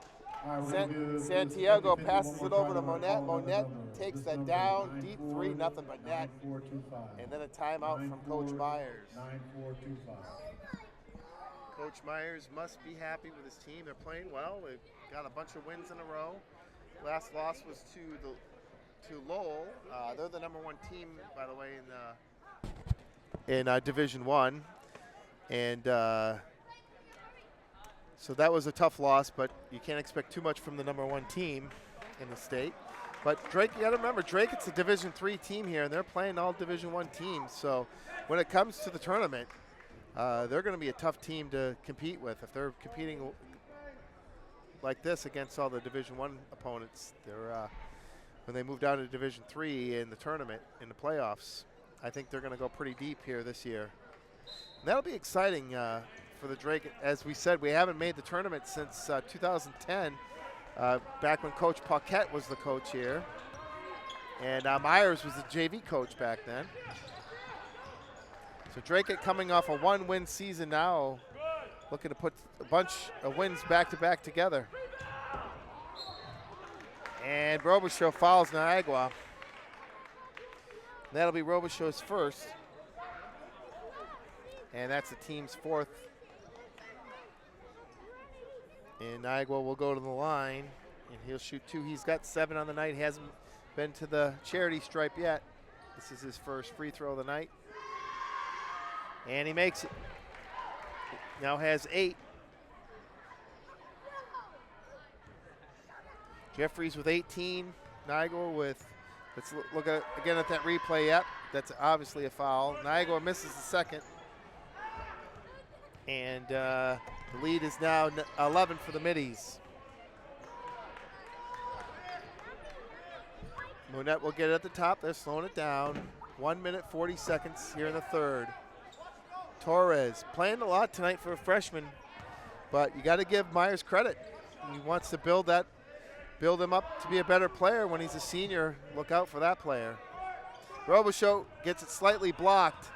Santiago passes it over to Monette. Monette takes that down, deep 3, nothing but net. And then a timeout from Coach Myers. Coach Myers must be happy with his team. They're playing well. They've got a bunch of wins in a row. Last loss was to Lowell. They're the number 1 team, by the way, in Division I. And so that was a tough loss, but you can't expect too much from the number 1 team in the state. But Drake, you got to remember, Drake, it's a Division III team here, and they're playing all Division I teams. So when it comes to the tournament, they're going to be a tough team to compete with. If they're competing like this against all the Division I opponents, they're when they move down to Division III in the tournament, in the playoffs, I think they're going to go pretty deep here this year. And that'll be exciting for the Drake. As we said, we haven't made the tournament since 2010, back when Coach Paquette was the coach here. And Myers was the JV coach back then. So Drake coming off a 1-win season now, looking to put a bunch of wins back-to-back together. And Robichaux fouls Niagara. That'll be Robichaux's first. And that's the team's 4th. And Niagara will go to the line, and he'll shoot 2. He's got 7 on the night. He hasn't been to the charity stripe yet. This is his first free throw of the night. And he makes it. Now has 8. Jeffries with 18. Niagara with, let's look again at that replay. Yep, that's obviously a foul. Niagara misses the second. And the lead is now 11 for the Middies. Monette will get it at the top. They're slowing it down. 1 minute, 40 seconds here in the third. Torres playing a lot tonight for a freshman, but you got to give Myers credit. He wants to build him up to be a better player when he's a senior. Look out for that player. Robichaux gets it slightly blocked.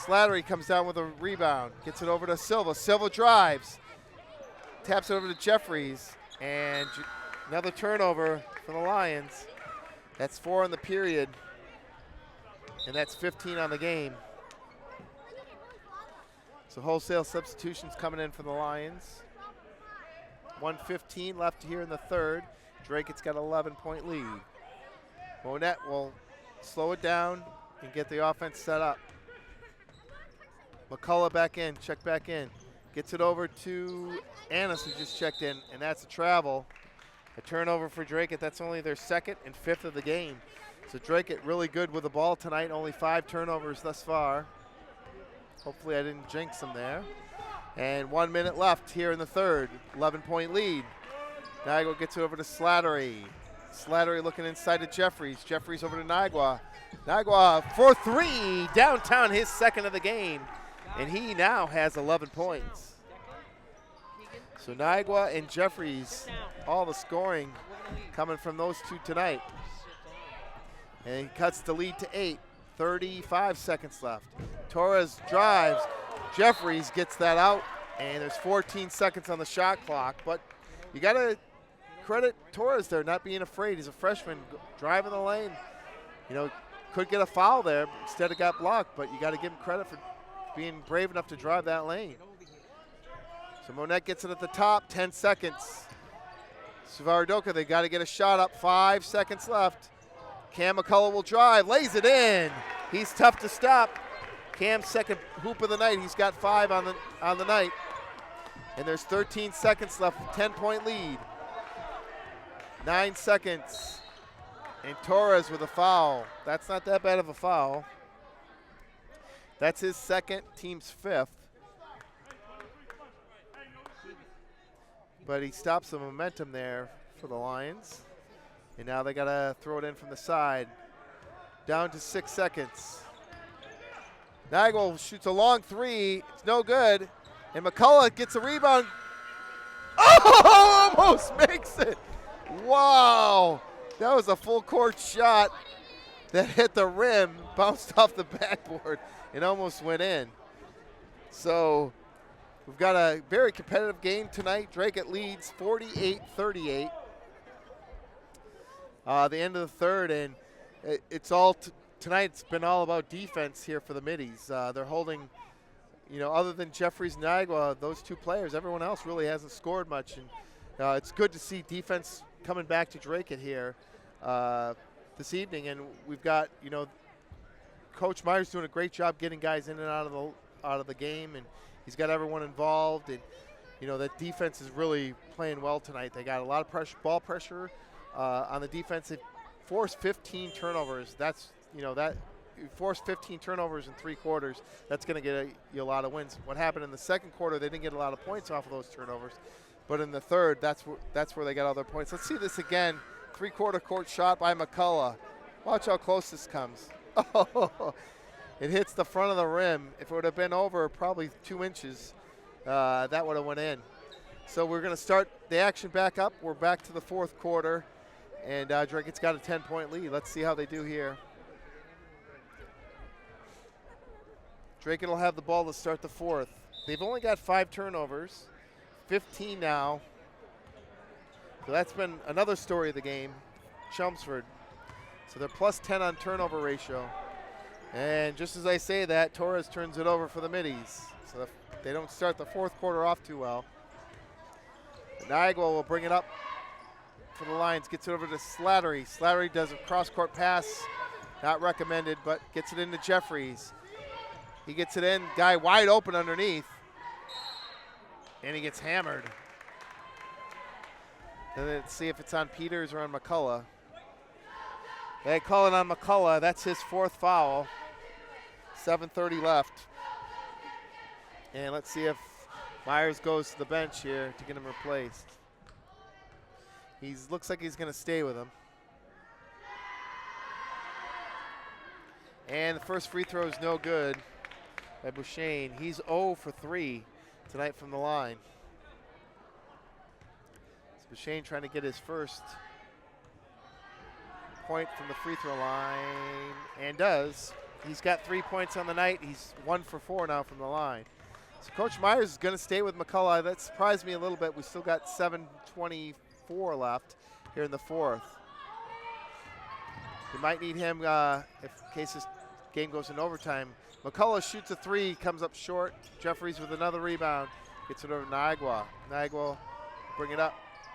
Slattery comes down with a rebound, gets it over to Silva. Silva drives, taps it over to Jeffries, and another turnover for the Lions. That's 4 in the period, and that's 15 on the game. So wholesale substitutions coming in for the Lions. 1:15 left here in the third. Drake's got an 11-point lead. Monette will slow it down and get the offense set up. McCullough back in, check back in. Gets it over to Annis, who just checked in, and that's a travel. A turnover for Drake. That's only their 2nd and 5th of the game. So Drake really good with the ball tonight. Only 5 turnovers thus far. Hopefully I didn't jinx them there. And 1 minute left here in the third. 11-point lead. Niagara gets it over to Slattery. Slattery looking inside to Jeffries. Jeffries over to Niagara. Niagara for 3. Downtown, his 2nd of the game. And he now has 11 points. So Niagara and Jeffries, all the scoring coming from those 2 tonight. And he cuts the lead to 8. 35 seconds left. Torres drives. Jeffries gets that out, and there's 14 seconds on the shot clock. But you got to credit Torres there, not being afraid. He's a freshman driving the lane. You know, could get a foul there. Instead it got blocked, but you got to give him credit for being brave enough to drive that lane. So Monette gets it at the top, 10 seconds. Suvarodoka, they got to get a shot up, 5 seconds left. Cam McCullough will drive, lays it in. He's tough to stop. Cam's second hoop of the night. He's got 5 on the night. And there's 13 seconds left, 10-point lead. 9 seconds. And Torres with a foul. That's not that bad of a foul. That's his second, team's 5th. But he stops the momentum there for the Lions. And now they got to throw it in from the side. Down to 6 seconds. Nagel shoots a long 3. It's no good. And McCullough gets a rebound. Oh, almost makes it. Wow. That was a full court shot that hit the rim, bounced off the backboard, and almost went in. So we've got a very competitive game tonight. Dracut leads 48-38. The end of the third, and it's all tonight's been all about defense here for the Middies. They're holding, other than Jeffries and Nagua, those 2 players, everyone else really hasn't scored much, and it's good to see defense coming back to Dracut here this evening. And we've got, Coach Myers doing a great job getting guys in and out of the game, and he's got everyone involved, and that defense is really playing well tonight. They got a lot of pressure, ball pressure on the defense. They forced 15 turnovers. That's that you force 15 turnovers in 3 quarters. That's going to get you a lot of wins. What happened in the second quarter? They didn't get a lot of points off of those turnovers, but in the third, that's where they got all their points. Let's see this again. 3-quarter court shot by McCullough. Watch how close this comes. Oh, it hits the front of the rim. If it would have been over probably 2 inches, that would have went in. So we're going to start the action back up. We're back to the 4th quarter, and Dracut's got a 10-point lead. Let's see how they do here. Dracut will have the ball to start the 4th. They've only got 5 turnovers, 15 now. So that's been another story of the game, Chelmsford. So they're plus 10 on turnover ratio. And just as I say that, Torres turns it over for the Middies. So they don't start the 4th quarter off too well. Niagara will bring it up for the Lions, gets it over to Slattery. Slattery does a cross-court pass, not recommended, but gets it into Jeffries. He gets it in, guy wide open underneath, and he gets hammered. And let's see if it's on Peters or on McCullough. They call it on McCullough. That's his 4th foul. 7:30 left. And let's see if Myers goes to the bench here to get him replaced. He looks like he's going to stay with him. And the first free throw is no good by Bouchane. He's 0 for 3 tonight from the line. So Bouchane trying to get his first point from the free throw line, and does. He's got 3 points on the night. He's 1 for 4 now from the line. So Coach Myers is going to stay with McCullough. That surprised me a little bit. We still got 7:24 left here in the 4th. We might need him in case this game goes in overtime. McCullough shoots a 3, comes up short. Jeffries with another rebound. Gets it over to Niagua. Niagua bring it up.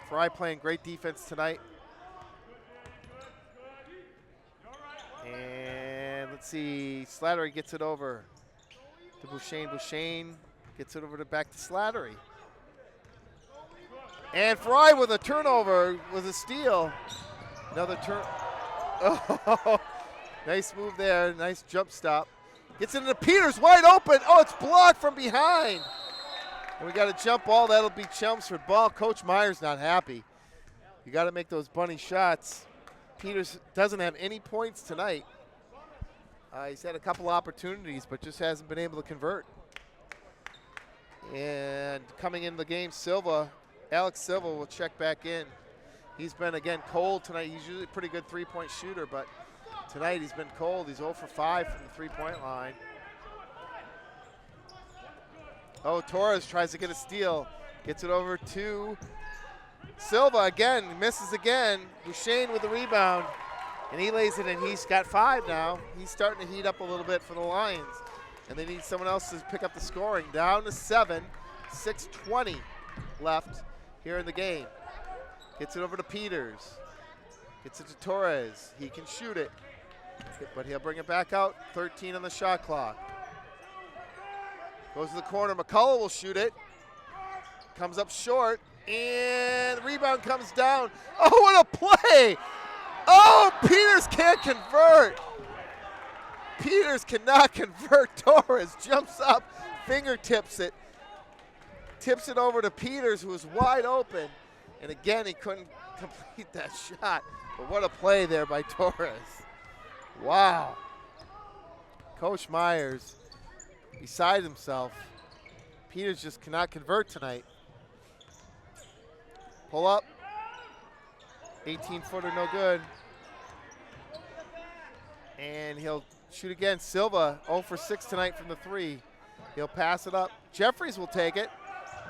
Fry playing great defense tonight. And let's see, Slattery gets it over to Bouchane. Bouchane gets it over back to Slattery. And Fry with a turnover, with a steal. Another turn. Oh, nice move there, nice jump stop. Gets it into Peters, wide open. Oh, it's blocked from behind. And we got a jump ball, that'll be Chelmsford ball. Coach Myers not happy. You got to make those bunny shots. Peters doesn't have any points tonight. He's had a couple opportunities, but just hasn't been able to convert. And coming into the game, Alex Silva will check back in. He's been, again, cold tonight. He's usually a pretty good 3-point shooter, but tonight he's been cold. He's 0 for 5 from the 3-point line. Oh, Torres tries to get a steal. Gets it over to Silva again, misses again. Bouchane with the rebound, and he lays it in. He's got 5 now. He's starting to heat up a little bit for the Lions. And they need someone else to pick up the scoring. Down to 7, 6:20 left here in the game. Gets it over to Peters. Gets it to Torres. He can shoot it, but he'll bring it back out. 13 on the shot clock. Goes to the corner. McCullough will shoot it. Comes up short, and the rebound comes down. Oh, what a play! Oh, Peters can't convert. Peters cannot convert. Torres jumps up, fingertips it, tips it over to Peters, who was wide open. And again, he couldn't complete that shot. But what a play there by Torres. Wow. Coach Myers, beside himself. Peters just cannot convert tonight. Pull up. 18-footer, no good. And he'll shoot again. Silva, 0 for 6 tonight from the 3. He'll pass it up. Jeffries will take it.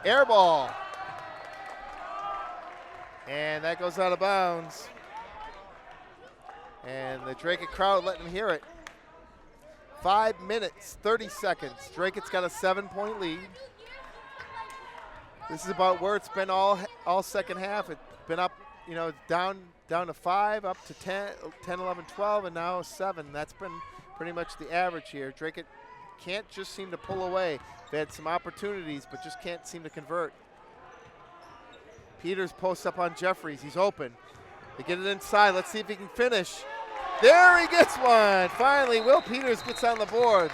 Air ball. And that goes out of bounds. And the Dracut crowd letting him hear it. 5 minutes, 30 seconds. Dracut's got a 7-point lead. This is about where it's been all second half. It's been up, down to 5, up to 10, 11, 12, and now 7. That's been pretty much the average here. Dracut can't just seem to pull away. They had some opportunities, but just can't seem to convert. Peters posts up on Jeffries. He's open. They get it inside. Let's see if he can finish. There he gets one. Finally, Will Peters gets on the board.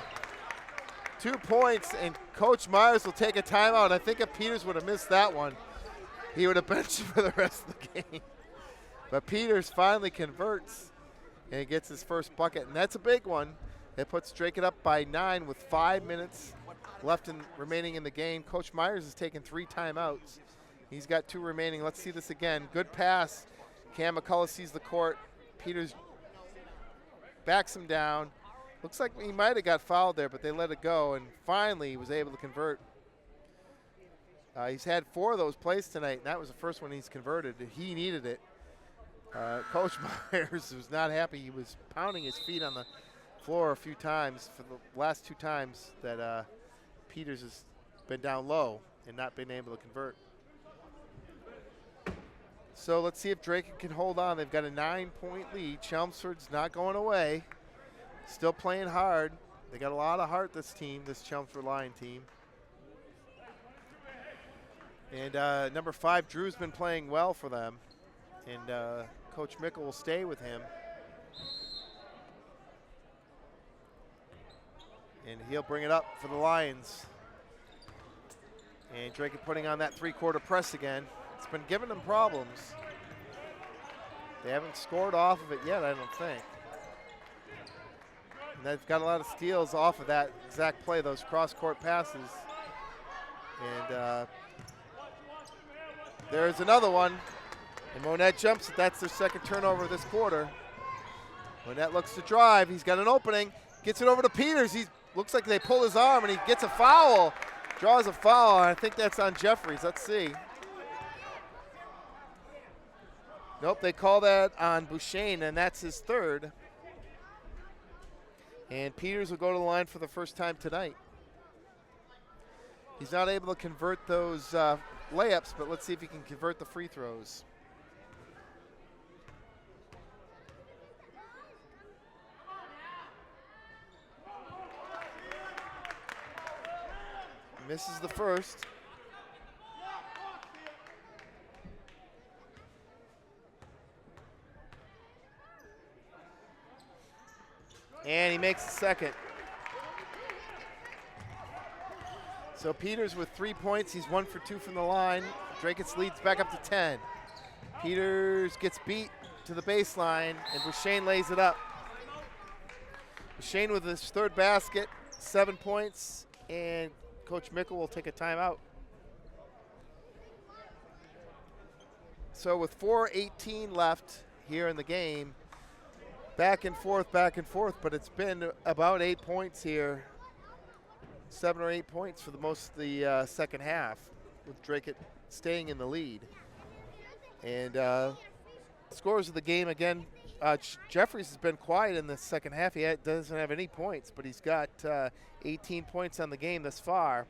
2 points, and Coach Myers will take a timeout. I think if Peters would have missed that one, he would have benched for the rest of the game. But Peters finally converts, and he gets his first bucket, and that's a big one. It puts Dracut up by 9 with 5 minutes left remaining in the game. Coach Myers has taken 3 timeouts. He's got 2 remaining. Let's see this again. Good pass. Cam McCullough sees the court. Peters backs him down. Looks like he might have got fouled there, but they let it go, and finally he was able to convert. He's had 4 of those plays tonight, and that was the first one he's converted. He needed it. Coach Myers was not happy. He was pounding his feet on the floor a few times for the last 2 times that Peters has been down low and not been able to convert. So let's see if Dracut can hold on. They've got a 9-point lead. Chelmsford's not going away. Still playing hard. They got a lot of heart, this team, this Chelmsford Lion team. And number 5, Drew's been playing well for them. And Coach Mickle will stay with him. And he'll bring it up for the Lions. And Dracut putting on that 3-quarter press again. It's been giving them problems. They haven't scored off of it yet, I don't think. And they've got a lot of steals off of that exact play, those cross-court passes. And there's another one. And Monette jumps it. That's their second turnover this quarter. Monette looks to drive. He's got an opening. Gets it over to Peters. He looks like they pull his arm, and he gets a foul. Draws a foul. I think that's on Jeffries. Let's see. Nope, they call that on Bouchane, and that's his 3rd. And Peters will go to the line for the first time tonight. He's not able to convert those layups, but let's see if he can convert the free throws. Misses the first. And he makes the second. So Peters with 3 points. He's 1 for 2 from the line. Dracut's leads back up to 10. Peters gets beat to the baseline, and Bouchane lays it up. Bouchane with his 3rd basket, 7 points, and Coach Mickle will take a timeout. So with 4:18 left here in the game, back and forth, but it's been about 8 points here. 7 or 8 points for the most of the second half, with Dracut staying in the lead. And scores of the game again Jeffries has been quiet in the second half. He doesn't have any points, but he's got 18 points on the game thus far.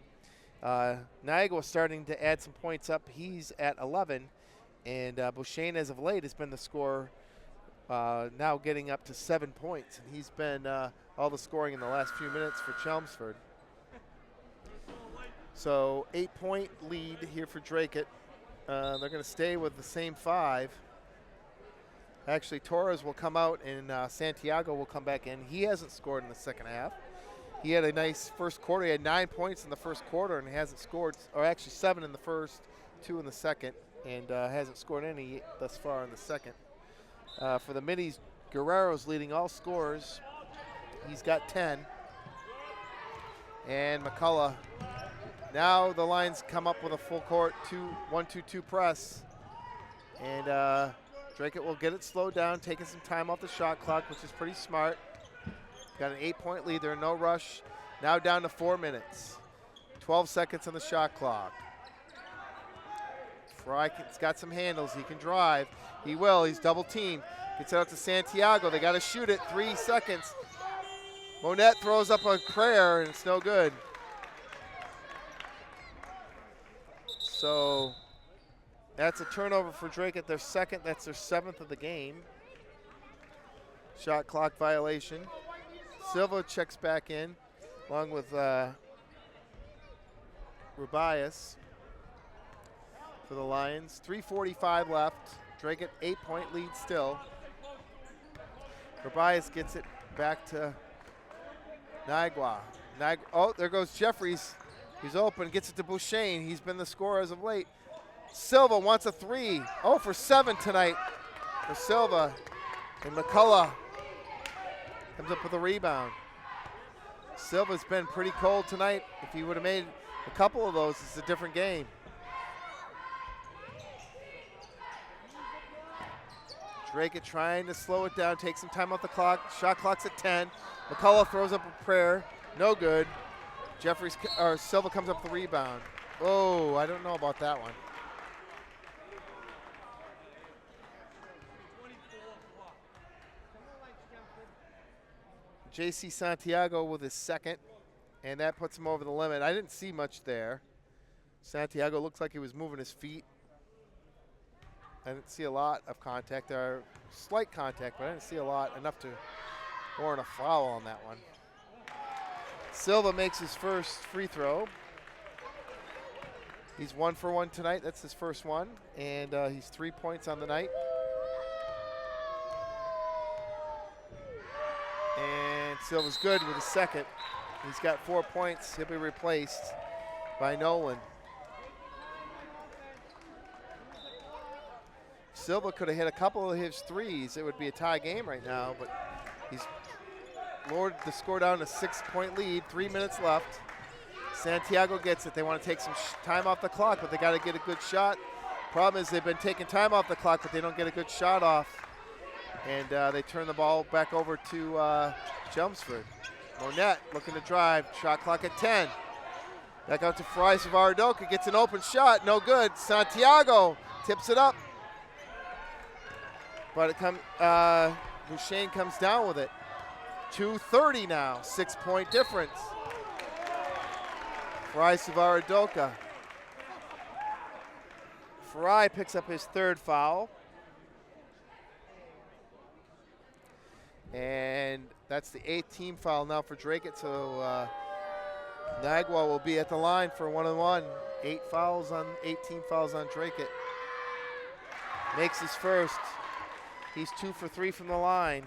Niagara starting to add some points up. He's at 11, and Bouchane, as of late, has been the scorer, now getting up to 7 points. And he's been all the scoring in the last few minutes for Chelmsford. So 8-point lead here for Dracut. They're going to stay with the same 5. Actually, Torres will come out and Santiago will come back in. He hasn't scored in the second half. He had a nice first quarter. He had 9 points in the first quarter and he hasn't scored, or actually 7 in the first, 2 in the second, and hasn't scored any thus far in the second. For the Middies, Guerrero's leading all scorers. He's got 10. And McCullough. Now the Lions come up with a full court 1-2-2 press. And Dracut will get it slowed down, taking some time off the shot clock, which is pretty smart. Got an 8-point lead. They're in no rush. Now down to 4 minutes. 12 seconds on the shot clock. Fry's got some handles. He can drive. He will. He's double teamed. Gets it out to Santiago. They got to shoot it. 3 seconds. Monette throws up a prayer, and it's no good. So that's a turnover for Dracut. Their second. That's their 7th of the game. Shot clock violation. Silva checks back in, along with Rubias for the Lions. 3:45 left. Dracut 8-point lead still. Rubias gets it back to Nagua. Oh, there goes Jeffries. He's open, gets it to Bouchane. He's been the scorer as of late. Silva wants a 3. 0 for 7 tonight for Silva. And McCullough comes up with a rebound. Silva's been pretty cold tonight. If he would have made a couple of those, it's a different game. Dracut trying to slow it down, take some time off the clock. Shot clock's at 10. McCullough throws up a prayer. No good. Silva comes up with the rebound. Oh, I don't know about that one. J.C. Santiago with his second, and that puts him over the limit. I didn't see much there. Santiago looks like he was moving his feet. I didn't see a lot of contact. There are slight contact, but I didn't see a lot, enough to warrant a foul on that one. Silva makes his first free throw. He's 1 for 1 tonight. That's his first one, and he's 3 points on the night. And Silva's good with his second. He's got 4 points. He'll be replaced by Nolan. Silva could have hit a couple of his threes. It would be a tie game right now, but he's lowered the score down to 6-point lead. 3 minutes left. Santiago gets it. They want to take some time off the clock, but they got to get a good shot. Problem is they've been taking time off the clock, but they don't get a good shot off. And they turn the ball back over to Chelmsford. Monette looking to drive. Shot clock at 10. Back out to Fry. Savarodoka gets an open shot. No good. Santiago tips it up. But Bouchane comes down with it. 2:30 now. 6-point difference. Fry Savarodoka. Fry picks up his 3rd foul. And that's the 8th team foul now for Dracut. So Nagua will be at the line for 1-on-1. 8 team fouls on Dracut. Makes his first. He's 2 for 3 from the line.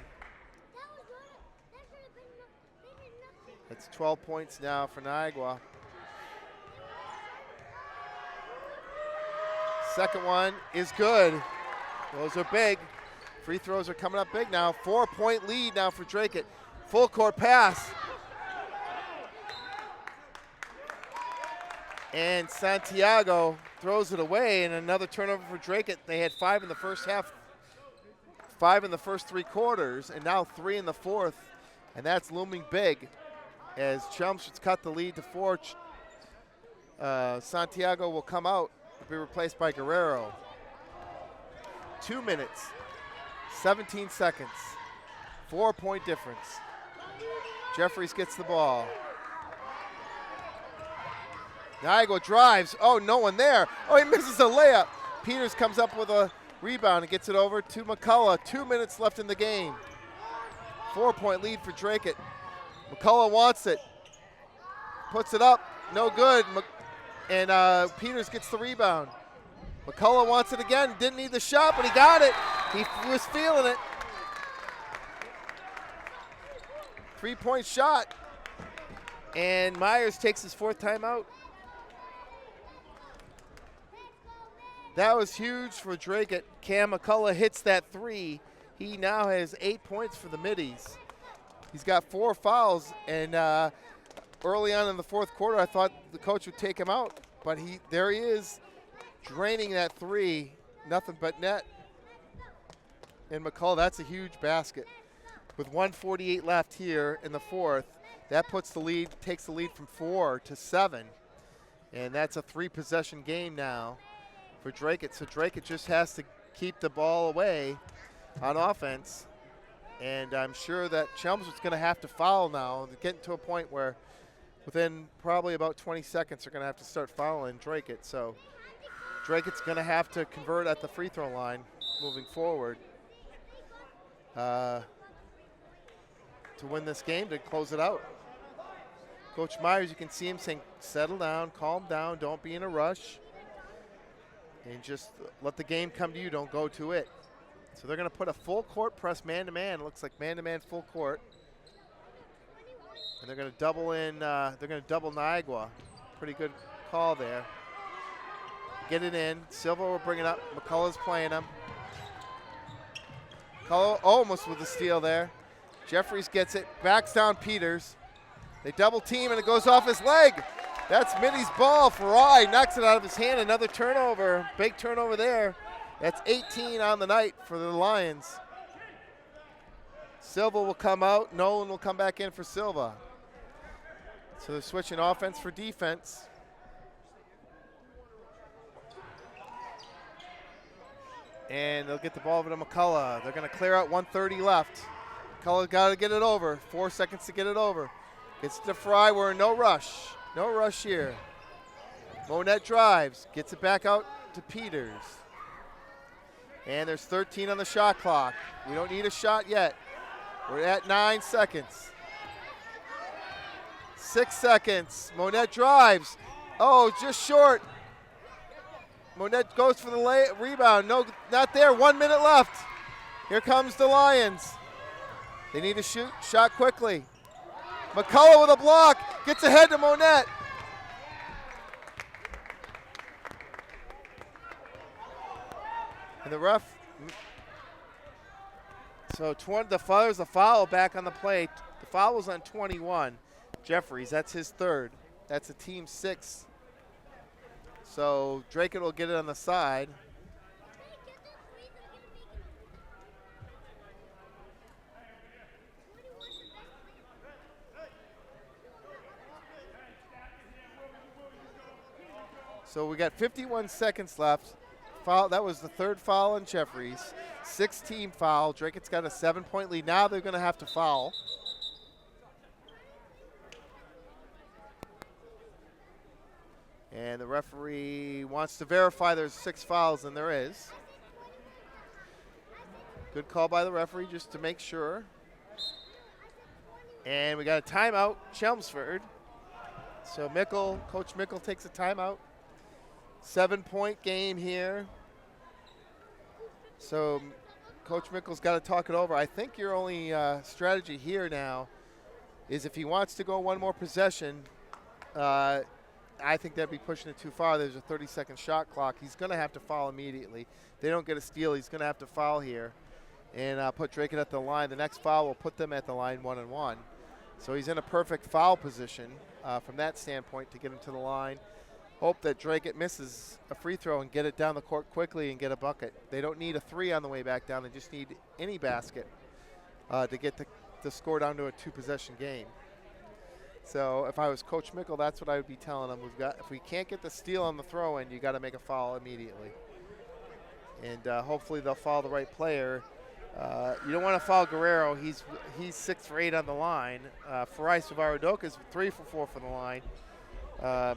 That's 12 points now for Nagua. Second one is good. Those are big. Free throws are coming up big now. 4-point lead now for Dracut. Full court pass. And Santiago throws it away, and another turnover for Dracut. They had 5 in the first half, 5 in the first 3 quarters, and now 3 in the fourth. And that's looming big as Chelmsford's cut the lead to 4. Santiago will come out, be replaced by Guerrero. 2 minutes. 17 seconds. 4-point difference. Jeffries gets the ball. Niagara drives. Oh, no one there. Oh, he misses a layup. Peters comes up with a rebound and gets it over to McCullough. 2 minutes left in the game. 4-point lead for Drake. McCullough wants it. Puts it up. No good. And Peters gets the rebound. McCullough wants it again. Didn't need the shot, but he got it. He was feeling it. 3-point shot. And Myers takes his 4th timeout. That was huge for Drake. Cam McCullough hits that 3. He now has 8 points for the Middies. He's got 4 fouls, and early on in the 4th quarter, I thought the coach would take him out, but there he is, draining that 3. Nothing but net. And McCullough, that's a huge basket. With 1:48 left here in the 4th, that puts the lead, takes the lead from 4 to 7, and that's a 3-possession game now for Drake. So Drake just has to keep the ball away on offense, and I'm sure that Chelmsford's going to have to foul now. They're getting to a point where within probably about 20 seconds they're going to have to start fouling Drake. So Drake's going to have to convert at the free throw line moving forward to win this game, to close it out. Coach Myers, you can see him saying, settle down, calm down, don't be in a rush, and just let the game come to you, don't go to it. So they're going to put a full court press man-to-man. It looks like man-to-man full court. And they're going to double in, they're going to double Niagara. Pretty good call there. Get it in. Silva will bring it up. McCullough's playing him. McCullough almost with the steal there. Jeffries gets it, backs down Peters. They double team and it goes off his leg. That's Mitty's ball. Farai knocks it out of his hand. Another turnover, big turnover there. That's 18 on the night for the Lions. Silva will come out. Nolan will come back in for Silva. So they're switching offense for defense. And they'll get the ball over to McCullough. They're going to clear out 1:30 left. McCullough got to get it over. 4 seconds to get it over. Gets to Fry. We're in no rush. No rush here. Monette drives. Gets it back out to Peters. And there's 13 on the shot clock. We don't need a shot yet. We're at 9 seconds. 6 seconds. Monette drives. Oh, just short. Monette goes for the rebound. No, not there. 1 minute left. Here comes the Lions. They need to shoot. Shot quickly. McCullough with a block. Gets ahead to Monette. And the ref. So there's a foul back on the play. The foul was on 21. Jeffries, that's his 3rd. That's a team 6. So Drake will get it on the side. So we got 51 seconds left. Foul, that was the 3rd foul on Jeffries. 6-team foul. Drake's got a 7-point lead. Now they're going to have to foul. And the referee wants to verify there's 6 fouls, and there is. Good call by the referee just to make sure. And we got a timeout, Chelmsford. So Coach Mickle takes a timeout. 7-point game here. So Coach Mickle's got to talk it over. I think your only strategy here now is if he wants to go one more possession, I think that'd be pushing it too far. There's a 30-second shot clock. He's going to have to foul immediately. They don't get a steal. He's going to have to foul here and put Drake at the line. The next foul will put them at the line 1-1. So he's in a perfect foul position from that standpoint to get him to the line. Hope that Drake misses a free throw and get it down the court quickly and get a bucket. They don't need a 3 on the way back down. They just need any basket to get the score down to a 2-possession game. So if I was Coach Mickle, that's what I would be telling them. If we can't get the steal on the throw-in, you got to make a foul immediately. And hopefully they'll foul the right player. You don't want to foul Guerrero. He's 6 for 8 on the line. Farai Savaradoka is 3 for 4 from the line.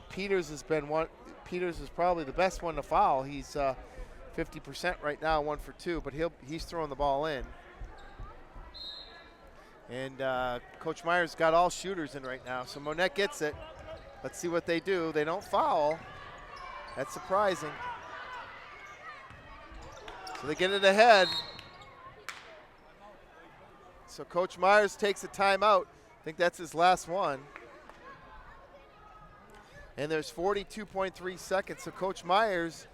Peters has been one. Peters is probably the best one to foul. He's 50% right now, 1 for 2, but he's throwing the ball in. And Coach Myers got all shooters in right now, so Monette gets it. Let's see what they do. They don't foul. That's surprising. So they get it ahead. So Coach Myers takes a timeout. I think that's his last one. And there's 42.3 seconds. So Coach Myers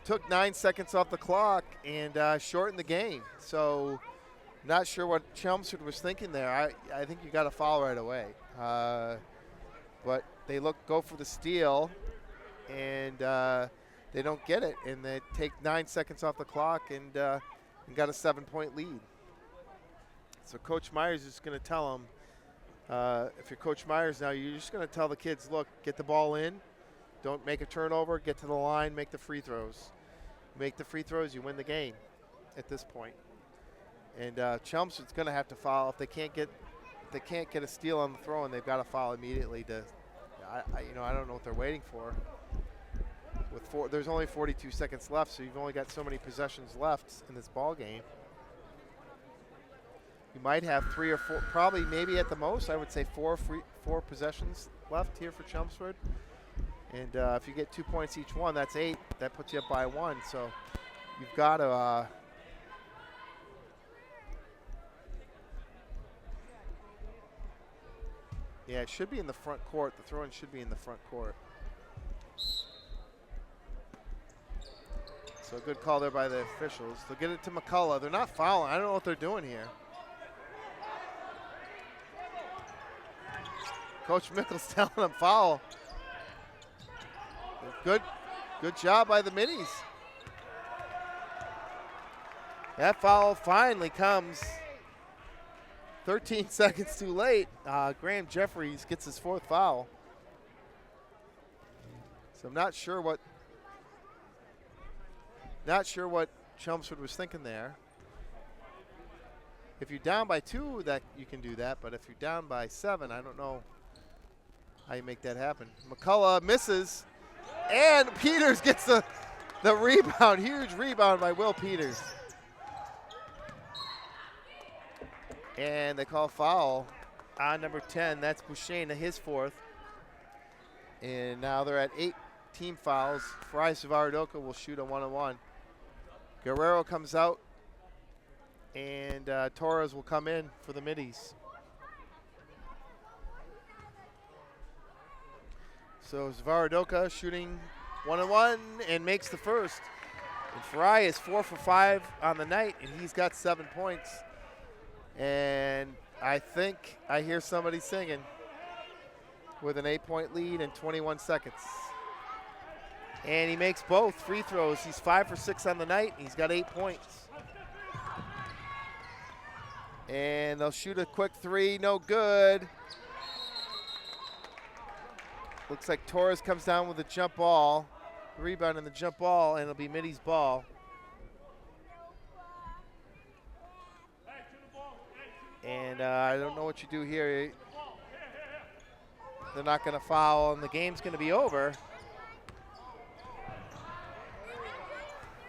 took 9 seconds off the clock and shortened the game. So not sure what Chelmsford was thinking there. I think you got a foul right away. But they go for the steal, and they don't get it. And they take 9 seconds off the clock and got a 7-point lead. So Coach Myers is going to tell them, if you're Coach Myers now, you're just going to tell the kids, look, get the ball in, don't make a turnover, get to the line, make the free throws. Make the free throws, you win the game at this point. And Chelmsford's going to have to foul. If they can't get a steal on the throw, and they've got to foul immediately to, I don't know what they're waiting for. There's only 42 seconds left, so you've only got so many possessions left in this ball game. You might have 3 or 4, probably maybe at the most, I would say 4 possessions left here for Chelmsford. And if you get 2 points each one, that's 8. That puts you up by 1. So you've got to yeah, it should be in the front court. The throw-in should be in the front court. So a good call there by the officials. They'll get it to McCullough. They're not fouling. I don't know what they're doing here. Coach Mickle's telling them foul. Good job by the Middies. That foul finally comes 13 seconds too late. Graham Jeffries gets his 4th foul. So I'm not sure what Chelmsford was thinking there. If you're down by 2, that you can do that, but if you're down by 7, I don't know how you make that happen. McCullough misses, and Peters gets the rebound. Huge rebound by Will Peters. And they call foul on number 10. That's Bouchena, his 4th. And now they're at 8 team fouls. Farai Savaradoka will shoot a 1-on-1. Guerrero comes out, and Torres will come in for the Middies. So Savaradoka shooting 1-on-1 and makes the first. And Farai is 4 for 5 on the night, and he's got 7 points. And I think I hear somebody singing with an 8-point lead and 21 seconds. And he makes both free throws. He's 5 for 6 on the night. He's got 8 points. And they'll shoot a quick 3, no good. Looks like Torres comes down with a jump ball. Rebound in the jump ball, and it'll be Middy's ball. And I don't know what you do here. They're not going to foul, and the game's going to be over.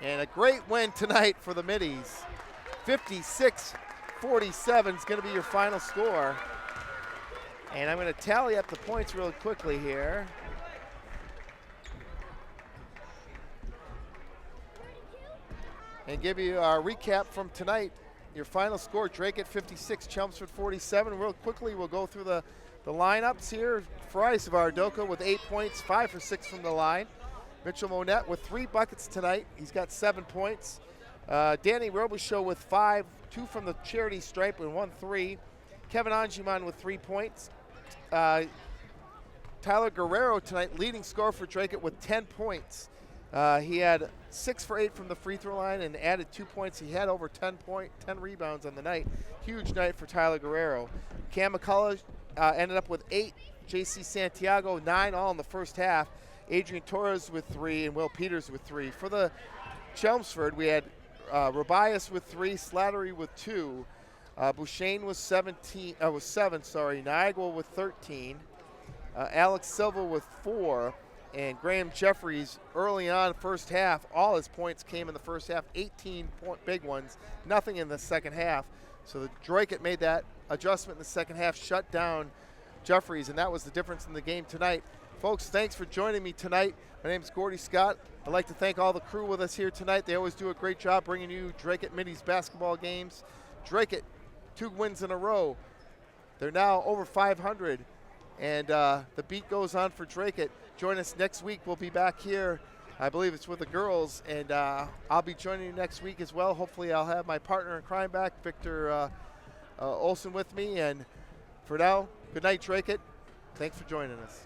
And a great win tonight for the Middies. 56-47 is going to be your final score. And I'm going to tally up the points real quickly here. And give you a recap from tonight. Your final score, Drake at 56, Chelmsford 47. Real quickly, we'll go through the lineups here. Farai Savaradoka with 8 points, 5 for 6 from the line. Mitchell Monette with 3 buckets tonight. He's got 7 points. Danny Robichaud with 5, 2 from the charity stripe and 1 3. Kevin Anjuman with 3 points. Tyler Guerrero tonight, leading scorer for Drake with 10 points. He had 6 for 8 from the free throw line and added 2 points. He had over 10 rebounds on the night. Huge night for Tyler Guerrero. Cam McCullough ended up with 8. J.C. Santiago 9, all in the first half. Adrian Torres with 3 and Will Peters with 3. For the Chelmsford, we had Rabias with 3, Slattery with 2, Bouchain was 7, Niagara with 13, Alex Silva with 4, and Graham Jeffries early on first half, all his points came in the first half, 18 big ones, nothing in the second half. So the Drake made that adjustment in the second half, shut down Jeffries, and that was the difference in the game tonight. Folks, thanks for joining me tonight. My name is Gordy Scott. I'd like to thank all the crew with us here tonight. They always do a great job bringing you Drake Minis basketball games. Drake 2 wins in a row. They're now over 500, and the beat goes on for Drake. Join us next week. We'll be back here. I believe it's with the girls, and I'll be joining you next week as well. Hopefully I'll have my partner in crime back, Victor Olson, with me. And for now, good night, Drake. Thanks for joining us.